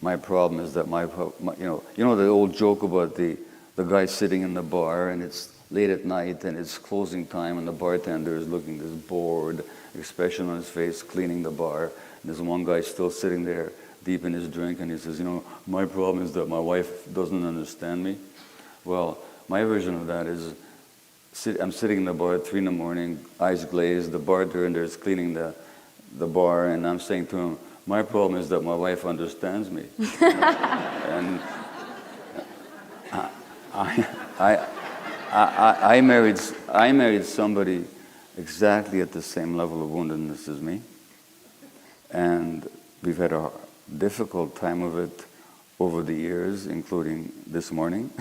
my problem is that the old joke about the guy sitting in the bar and it's late at night and it's closing time and the bartender is looking this bored expression on his face, cleaning the bar. And there's one guy still sitting there deep in his drink, and he says, my problem is that my wife doesn't understand me. Well, my version of that is I'm sitting in the bar at 3 in the morning, eyes glazed, the bartender is cleaning the bar, and I'm saying to him, my problem is that my wife understands me. And I married somebody exactly at the same level of woundedness as me, and we've had a difficult time of it over the years, including this morning.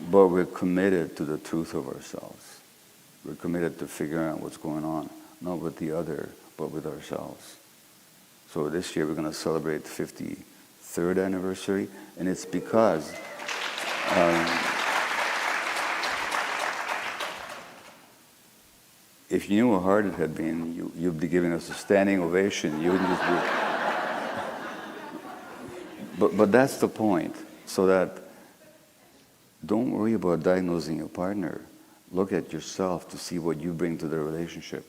But we're committed to the truth of ourselves. We're committed to figuring out what's going on, not with the other, but with ourselves. So this year we're going to celebrate the 53rd anniversary, and it's because if you knew how hard it had been, you'd be giving us a standing ovation. You wouldn't just be... But that's the point, so that don't worry about diagnosing your partner. Look at yourself to see what you bring to the relationship.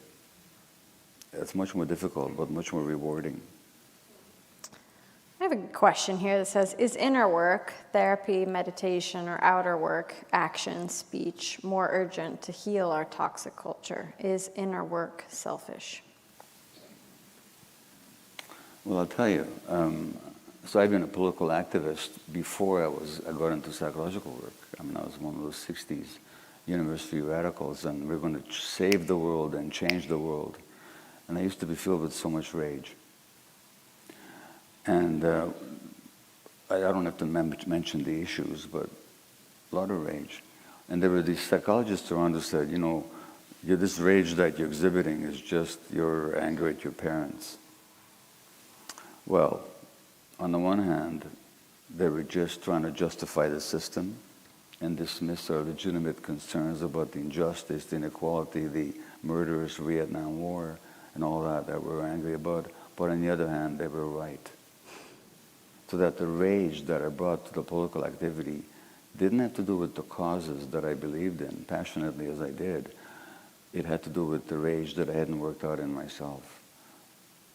It's much more difficult, but much more rewarding. I have a question here that says, is inner work, therapy, meditation, or outer work, action, speech, more urgent to heal our toxic culture? Is inner work selfish? Well, I'll tell you. So I've been a political activist before I got into psychological work. I was one of those 60s university radicals, and we're going to save the world and change the world. And I used to be filled with so much rage. And I don't have to mention the issues, but a lot of rage. And there were these psychologists around who said, this rage that you're exhibiting is just your anger at your parents. Well, on the one hand, they were just trying to justify the system and dismiss our legitimate concerns about the injustice, the inequality, the murderous Vietnam War, and all that we're angry about. But on the other hand, they were right. So that the rage that I brought to the political activity didn't have to do with the causes that I believed in, passionately as I did. It had to do with the rage that I hadn't worked out in myself.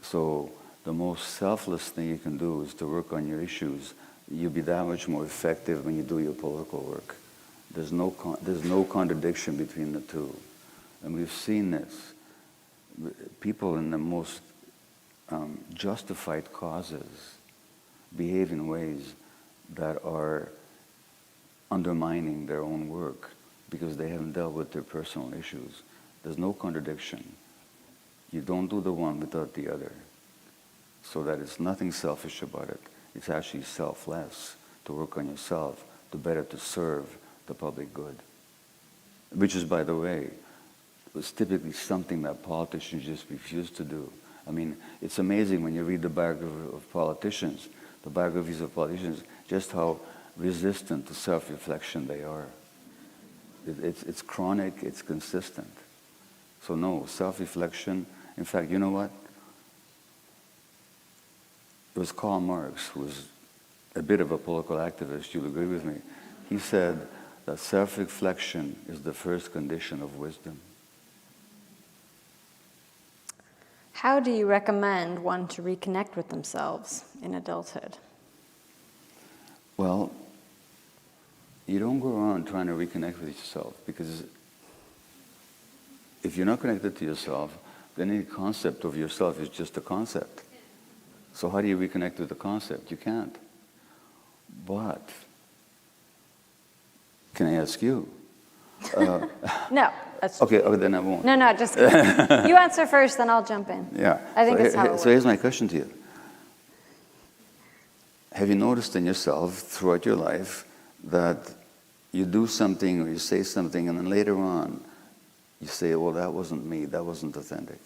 So the most selfless thing you can do is to work on your issues. You'll be that much more effective when you do your political work. There's no contradiction between the two. And we've seen this. People in the most justified causes behave in ways that are undermining their own work because they haven't dealt with their personal issues. There's no contradiction. You don't do the one without the other. So that it's nothing selfish about it. It's actually selfless to work on yourself, to better to serve the public good. Which is, by the way, was typically something that politicians just refuse to do. It's amazing when you read the biographies of politicians, just how resistant to self-reflection they are. It's chronic, it's consistent. So no, self-reflection, in fact, you know what? It was Karl Marx who was a bit of a political activist, you'll agree with me. He said that self-reflection is the first condition of wisdom. How do you recommend one to reconnect with themselves in adulthood? Well, you don't go around trying to reconnect with yourself, because if you're not connected to yourself, then any concept of yourself is just a concept. So how do you reconnect with the concept? You can't. But, can I ask you? No. That's Okay, then I won't. No, just kidding. You answer first, then I'll jump in. Yeah. I think that's how it works. So here's my question to you. Have you noticed in yourself throughout your life that you do something or you say something and then later on you say, well, that wasn't me, that wasn't authentic?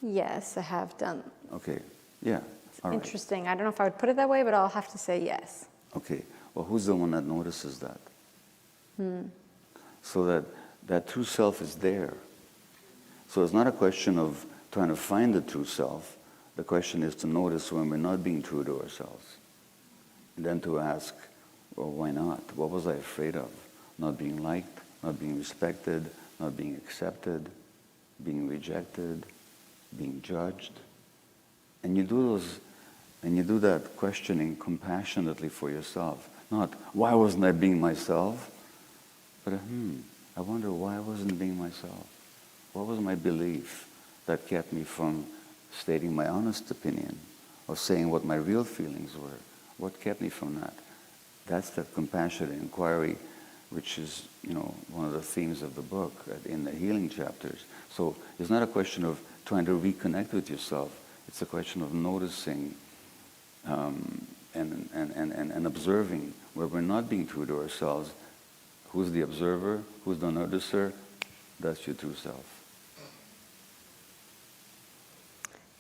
Yes, I have done. Okay, yeah. All right. Interesting. I don't know if I would put it that way, but I'll have to say yes. Okay, well, who's the one that notices that? So that true self is there. So it's not a question of trying to find the true self. The question is to notice when we're not being true to ourselves. And then to ask, well, why not? What was I afraid of? Not being liked, not being respected, not being accepted, being rejected, being judged. And you do that questioning compassionately for yourself. Not, why wasn't I being myself? But, I wonder why I wasn't being myself. What was my belief that kept me from stating my honest opinion or saying what my real feelings were? What kept me from that? That's that compassionate inquiry, which is, one of the themes of the book in the healing chapters. So it's not a question of trying to reconnect with yourself. It's a question of noticing and observing where we're not being true to ourselves. Who's the observer? Who's the noticer? That's your true self.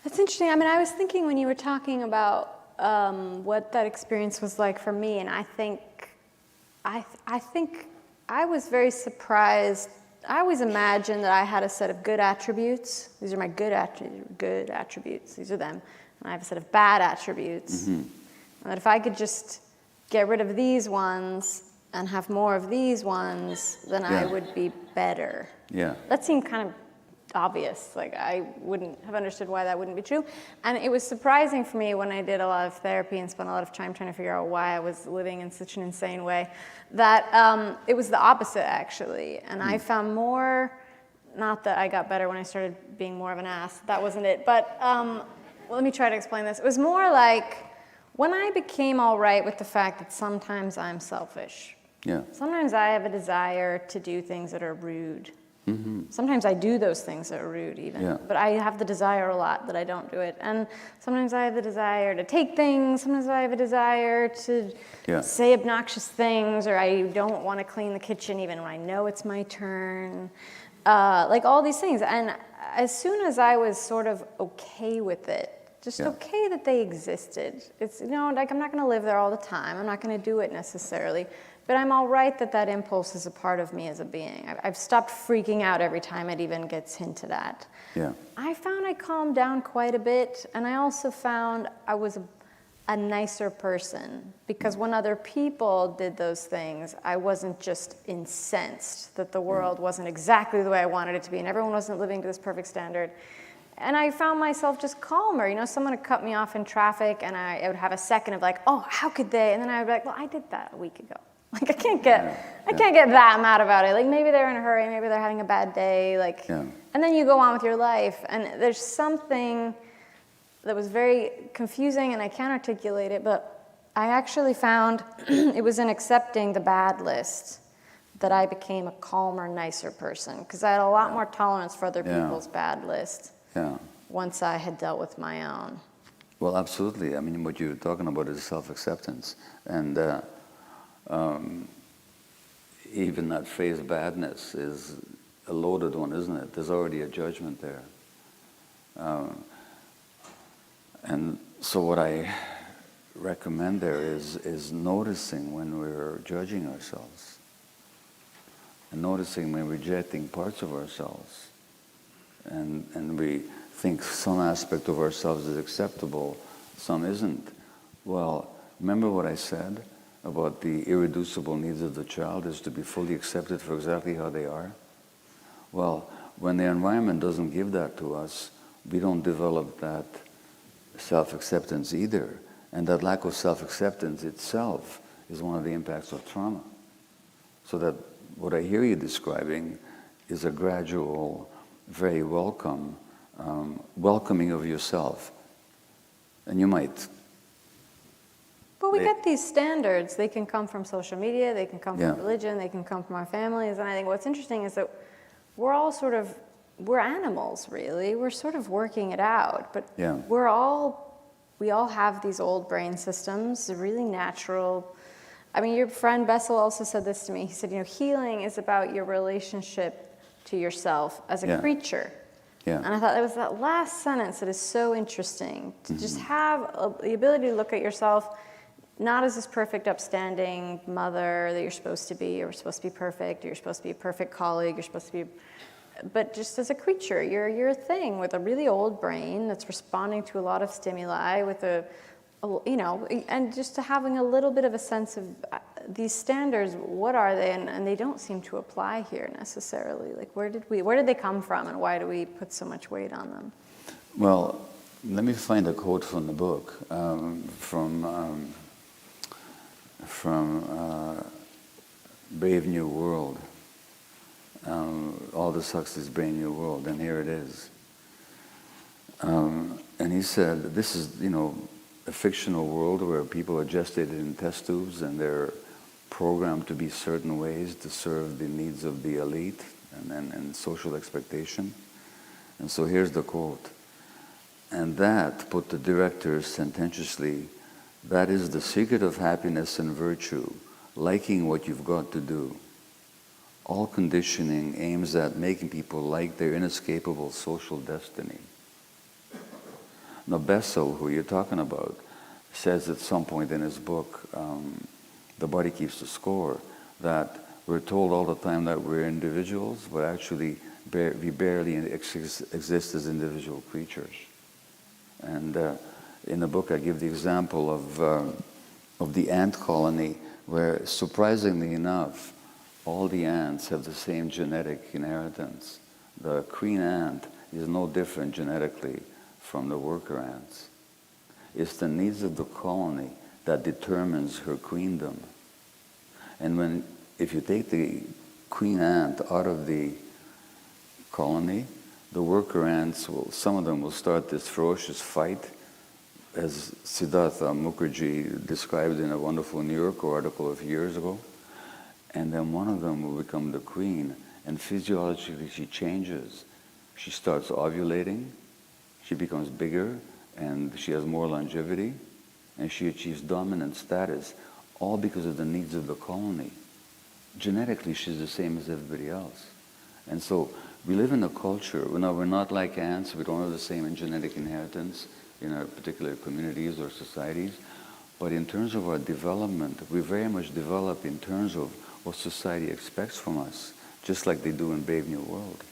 That's interesting. I mean, I was thinking when you were talking about what that experience was like for me, and I think I was very surprised. I always imagined that I had a set of good attributes. These are my good attributes. These are them. And I have a set of bad attributes. And that if I could just get rid of these ones and have more of these ones, then I would be better. Yeah. That seemed kind of obvious. Like, I wouldn't have understood why that wouldn't be true. And it was surprising for me when I did a lot of therapy and spent a lot of time trying to figure out why I was living in such an insane way, that it was the opposite, actually. And I found more, not that I got better when I started being more of an ass. That wasn't it. But let me try to explain this. It was more like when I became all right with the fact that sometimes I'm selfish. Yeah. Sometimes I have a desire to do things that are rude. Sometimes I do those things that are rude even. Yeah. But I have the desire a lot that I don't do it. And sometimes I have the desire to take things. Sometimes I have a desire to say obnoxious things, or I don't want to clean the kitchen even when I know it's my turn. Like all these things. And as soon as I was sort of okay with it, just okay that they existed. It's, like I'm not going to live there all the time. I'm not going to do it necessarily. But I'm all right that that impulse is a part of me as a being. I've stopped freaking out every time it even gets hinted at. Yeah. I found I calmed down quite a bit, and I also found I was a nicer person, because when other people did those things, I wasn't just incensed that the world wasn't exactly the way I wanted it to be, and everyone wasn't living to this perfect standard. And I found myself just calmer. Someone would cut me off in traffic, and I would have a second of like, oh, how could they? And then I would be like, well, I did that a week ago. Like, I can't get that mad about it. Like, maybe they're in a hurry, maybe they're having a bad day. Like, and then you go on with your life. And there's something that was very confusing, and I can't articulate it, but I actually found it was in accepting the bad list that I became a calmer, nicer person, because I had a lot more tolerance for other people's bad list once I had dealt with my own. Well, absolutely. I mean, what you're talking about is self-acceptance. And even that phrase badness is a loaded one, isn't it? There's already a judgment there. And so what I recommend there is noticing when we're judging ourselves, and noticing when we're rejecting parts of ourselves, and we think some aspect of ourselves is acceptable, some isn't. Well, remember what I said about the irreducible needs of the child is to be fully accepted for exactly how they are? Well, when the environment doesn't give that to us, we don't develop that self-acceptance either. And that lack of self-acceptance itself is one of the impacts of trauma. So that what I hear you describing is a gradual, very welcoming of yourself. And you might. But we get these standards. They can come from social media, they can come from religion, they can come from our families. And I think what's interesting is that we're all we're animals, really. We're sort of working it out. But we all have these old brain systems, really natural. I mean, your friend Bessel also said this to me. He said, healing is about your relationship to yourself as a creature. Yeah. And I thought that was that last sentence that is so interesting, to just have the ability to look at yourself not as this perfect, upstanding mother that you're supposed to be, or supposed to be perfect, or you're supposed to be a perfect colleague, you're supposed to be, but just as a creature, you're a thing with a really old brain that's responding to a lot of stimuli with and just having a little bit of a sense of these standards, what are they? And they don't seem to apply here necessarily. Like, where did they come from, and why do we put so much weight on them? Well, let me find a quote from the book, from Brave New World, Aldous Huxley's Brave New World, and here it is. And he said, this is, a fictional world where people are gestated in test tubes and they're programmed to be certain ways to serve the needs of the elite and social expectation. And so here's the quote. And that, put the director sententiously, that is the secret of happiness and virtue, liking what you've got to do. All conditioning aims at making people like their inescapable social destiny. Now, Bessel, who you're talking about, says at some point in his book, The Body Keeps the Score, that we're told all the time that we're individuals, but actually we barely exist as individual creatures. And in the book I give the example of the ant colony, where surprisingly enough, all the ants have the same genetic inheritance. The queen ant is no different genetically from the worker ants. It's the needs of the colony that determines her queendom. And if you take the queen ant out of the colony, the worker ants some of them will start this ferocious fight, as Siddhartha Mukherjee described in a wonderful New Yorker article a few years ago. And then one of them will become the queen, and physiologically she changes. She starts ovulating, she becomes bigger, and she has more longevity, and she achieves dominant status, all because of the needs of the colony. Genetically, she's the same as everybody else. And so we live in a culture, we're not like ants, we don't have the same genetic inheritance in our particular communities or societies, but in terms of our development, we very much develop in terms of what society expects from us, just like they do in Brave New World.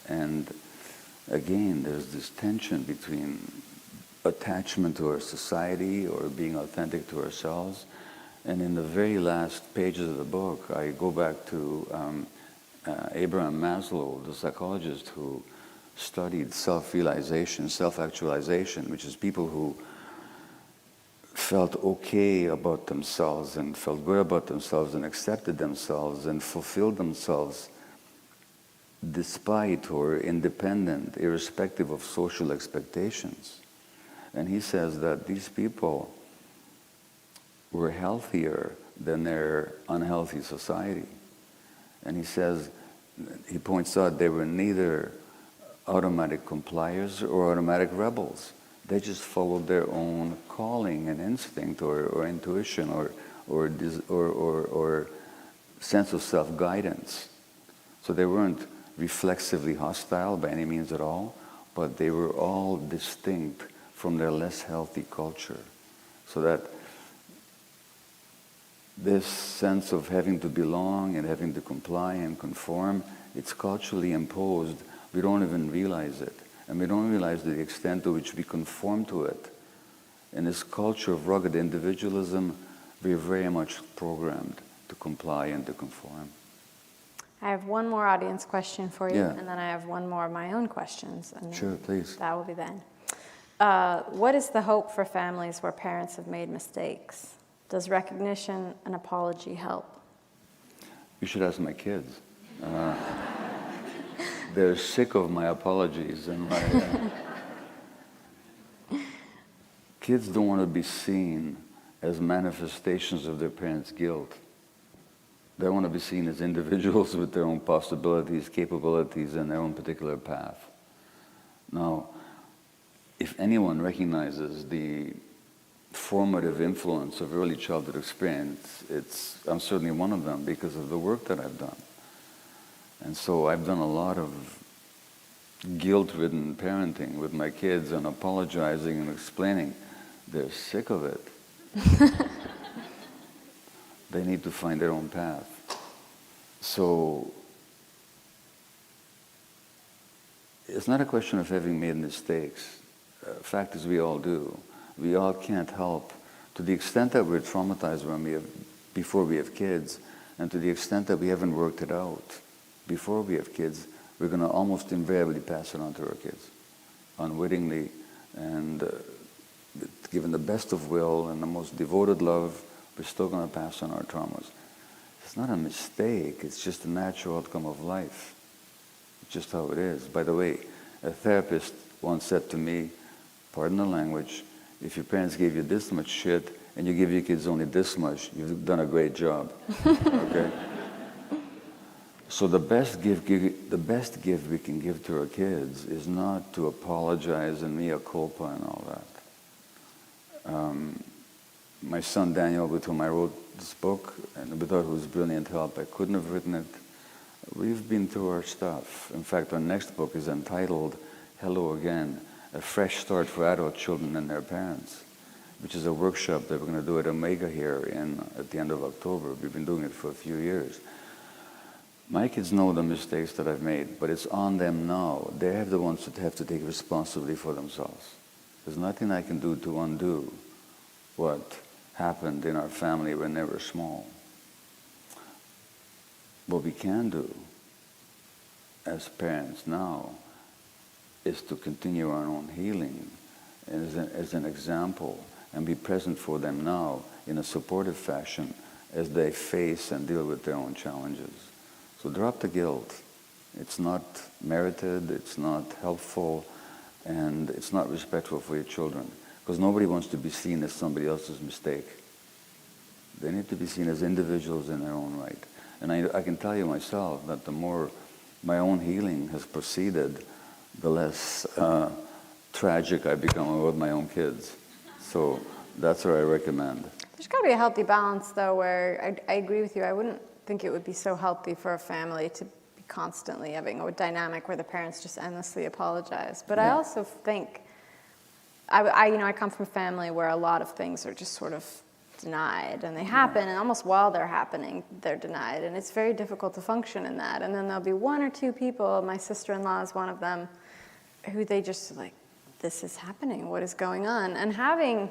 And again, there's this tension between attachment to our society or being authentic to ourselves. And in the very last pages of the book, I go back to Abraham Maslow, the psychologist who studied self-realization, self-actualization, which is people who felt okay about themselves and felt good about themselves and accepted themselves and fulfilled themselves despite or independent, irrespective of social expectations. And he says that these people were healthier than their unhealthy society. And he points out they were neither automatic compliers or automatic rebels. They just followed their own calling and instinct or intuition or sense of self-guidance. So they weren't reflexively hostile by any means at all, but they were all distinct from their less healthy culture. So that this sense of having to belong and having to comply and conform, it's culturally imposed. We don't even realize it. And we don't realize the extent to which we conform to it. In this culture of rugged individualism, we're very much programmed to comply and to conform. I have one more audience question for you, Yeah. and then I have one more of my own questions. And Sure, please. that will be the end. What is the hope for families where parents have made mistakes? Does recognition and apology help? You should ask my kids. They're sick of my apologies and my... Kids don't want to be seen as manifestations of their parents' guilt. They want to be seen as individuals with their own possibilities, capabilities, and their own particular path. Now, if anyone recognizes the formative influence of early childhood experience, I'm certainly one of them because of the work that I've done. And so I've done a lot of guilt-ridden parenting with my kids and apologizing and explaining. They're sick of it. They need to find their own path. So it's not a question of having made mistakes. Fact is, we all do. We all can't help. To the extent that we're traumatized before we have kids, and to the extent that we haven't worked it out before we have kids, we're going to almost invariably pass it on to our kids, unwittingly, and given the best of will and the most devoted love, we're still going to pass on our traumas. It's not a mistake, it's just a natural outcome of life. It's just how it is. By the way, a therapist once said to me, pardon the language, if your parents gave you this much shit and you give your kids only this much, you've done a great job. Okay? So the best gift we can give to our kids is not to apologize and mea culpa and all that. My son Daniel, with whom I wrote this book, and without whose brilliant help I couldn't have written it, we've been through our stuff. In fact, our next book is entitled Hello Again, A Fresh Start for Adult Children and Their Parents, which is a workshop that we're going to do at Omega here at the end of October. We've been doing it for a few years. My kids know the mistakes that I've made, but it's on them now. They're the ones that have to take responsibility for themselves. There's nothing I can do to undo what happened in our family when they were small. What we can do as parents now is to continue our own healing as an example and be present for them now in a supportive fashion as they face and deal with their own challenges. So drop the guilt. It's not merited, it's not helpful, and it's not respectful for your children. Because nobody wants to be seen as somebody else's mistake. They need to be seen as individuals in their own right. And I can tell you myself that the more my own healing has proceeded, the less tragic I become with my own kids. So that's what I recommend. There's got to be a healthy balance, though, where I agree with you. I wouldn't think it would be so healthy for a family to be constantly having a dynamic where the parents just endlessly apologize. But I also think, I come from a family where a lot of things are just sort of denied, and they happen, and almost while they're happening, they're denied, and it's very difficult to function in that. And then there'll be one or two people, my sister-in-law is one of them, who they just like, this is happening, what is going on? And having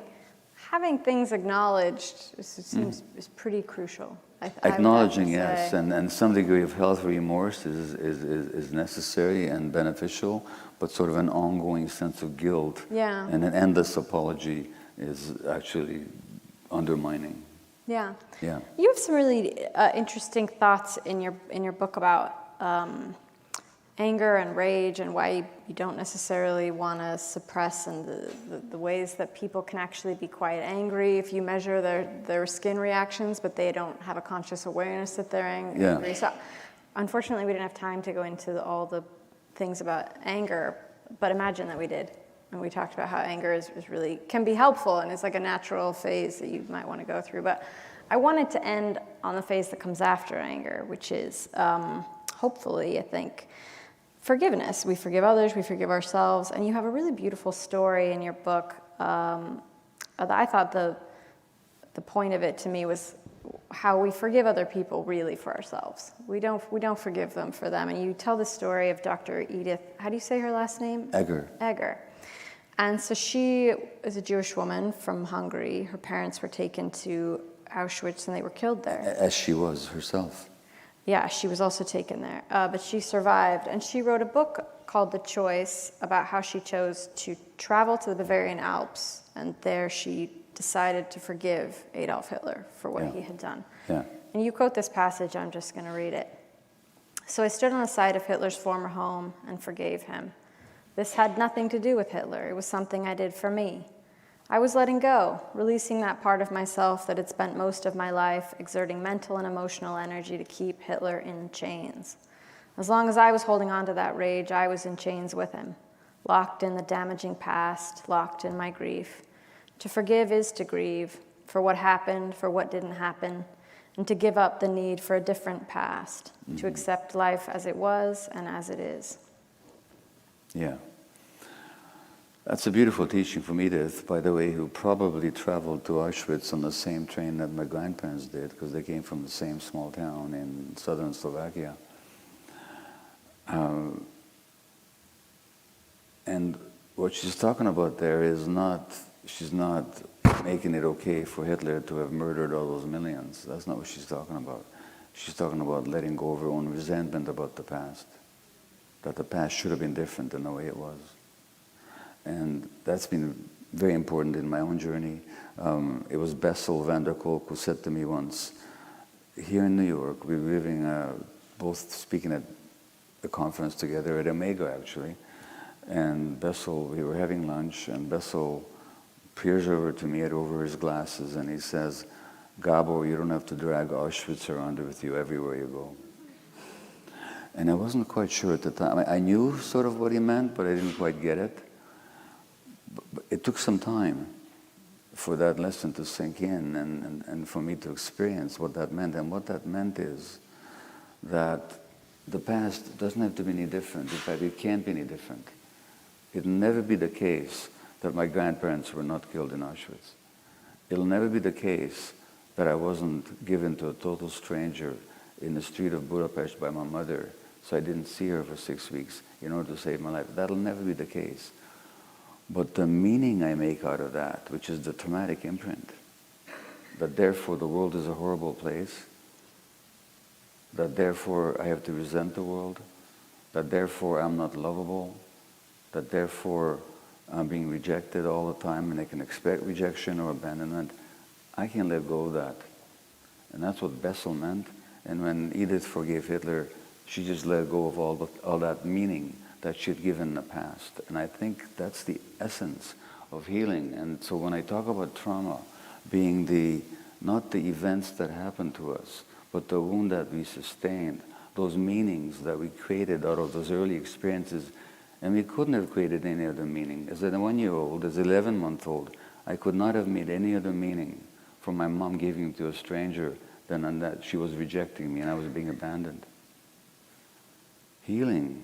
things acknowledged seems is pretty crucial. Acknowledging, yes, and some degree of healthy remorse is necessary and beneficial, but sort of an ongoing sense of guilt and an endless apology is actually undermining. Yeah. Yeah. You have some really interesting thoughts in your book about anger and rage and why you don't necessarily want to suppress and the ways that people can actually be quite angry if you measure their skin reactions, but they don't have a conscious awareness that they're angry. Yeah. So unfortunately, we didn't have time to go into all the things about anger, but imagine that we did. And we talked about how anger is really can be helpful and it's like a natural phase that you might want to go through. But I wanted to end on the phase that comes after anger, which is hopefully, I think, forgiveness. We forgive others, we forgive ourselves, and you have a really beautiful story in your book. I thought the point of it to me was how we forgive other people really for ourselves. We don't forgive them for them. And you tell the story of Dr. Edith, how do you say her last name? Egger. Egger. And so she is a Jewish woman from Hungary. Her parents were taken to Auschwitz and they were killed there. As she was herself. Yeah, she was also taken there, but she survived. And she wrote a book called The Choice about how she chose to travel to the Bavarian Alps, and there she decided to forgive Adolf Hitler for what he had done. Yeah. And you quote this passage, I'm just going to read it. "So I stood on the site of Hitler's former home and forgave him. This had nothing to do with Hitler. It was something I did for me. I was letting go, releasing that part of myself that had spent most of my life exerting mental and emotional energy to keep Hitler in chains. As long as I was holding on to that rage, I was in chains with him, locked in the damaging past, locked in my grief. To forgive is to grieve, for what happened, for what didn't happen, and to give up the need for a different past, to accept life as it was and as it is." Yeah. That's a beautiful teaching from Edith, by the way, who probably traveled to Auschwitz on the same train that my grandparents did, because they came from the same small town in southern Slovakia. And what she's talking about there is not, she's not making it okay for Hitler to have murdered all those millions. That's not what she's talking about. She's talking about letting go of her own resentment about the past, that the past should have been different than the way it was. And that's been very important in my own journey. It was Bessel van der Kolk who said to me once, here in New York, we were living, both speaking at a conference together at Omega, actually. And Bessel, we were having lunch, and Bessel peers over to me over his glasses, and he says, "Gabor, you don't have to drag Auschwitz around with you everywhere you go." And I wasn't quite sure at the time. I knew sort of what he meant, but I didn't quite get it. But it took some time for that lesson to sink in and for me to experience what that meant. And what that meant is that the past doesn't have to be any different. In fact, it can't be any different. It'll never be the case that my grandparents were not killed in Auschwitz. It'll never be the case that I wasn't given to a total stranger in the street of Budapest by my mother, so I didn't see her for 6 weeks in order to save my life. That'll never be the case. But the meaning I make out of that, which is the traumatic imprint, that therefore the world is a horrible place, that therefore I have to resent the world, that therefore I'm not lovable, that therefore I'm being rejected all the time and I can expect rejection or abandonment, I can let go of that. And that's what Bessel meant. And when Edith forgave Hitler, she just let go of all that meaning that she had given in the past. And I think that's the essence of healing. And so when I talk about trauma being not the events that happened to us, but the wound that we sustained, those meanings that we created out of those early experiences, and we couldn't have created any other meaning. As a 1-year-old, as an 11-month-old, I could not have made any other meaning from my mom giving to a stranger than on that she was rejecting me and I was being abandoned. Healing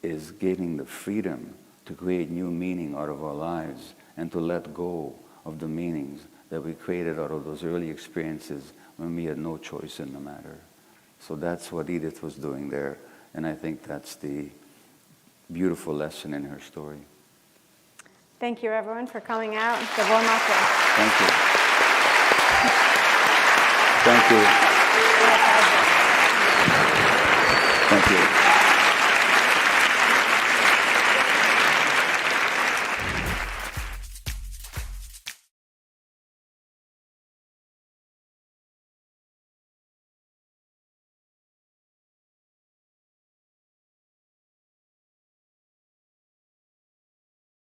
is gaining the freedom to create new meaning out of our lives and to let go of the meanings that we created out of those early experiences when we had no choice in the matter. So that's what Edith was doing there, and I think that's the beautiful lesson in her story. Thank you, everyone, for coming out. Gabor Maté. Thank you. Thank you. Thank you.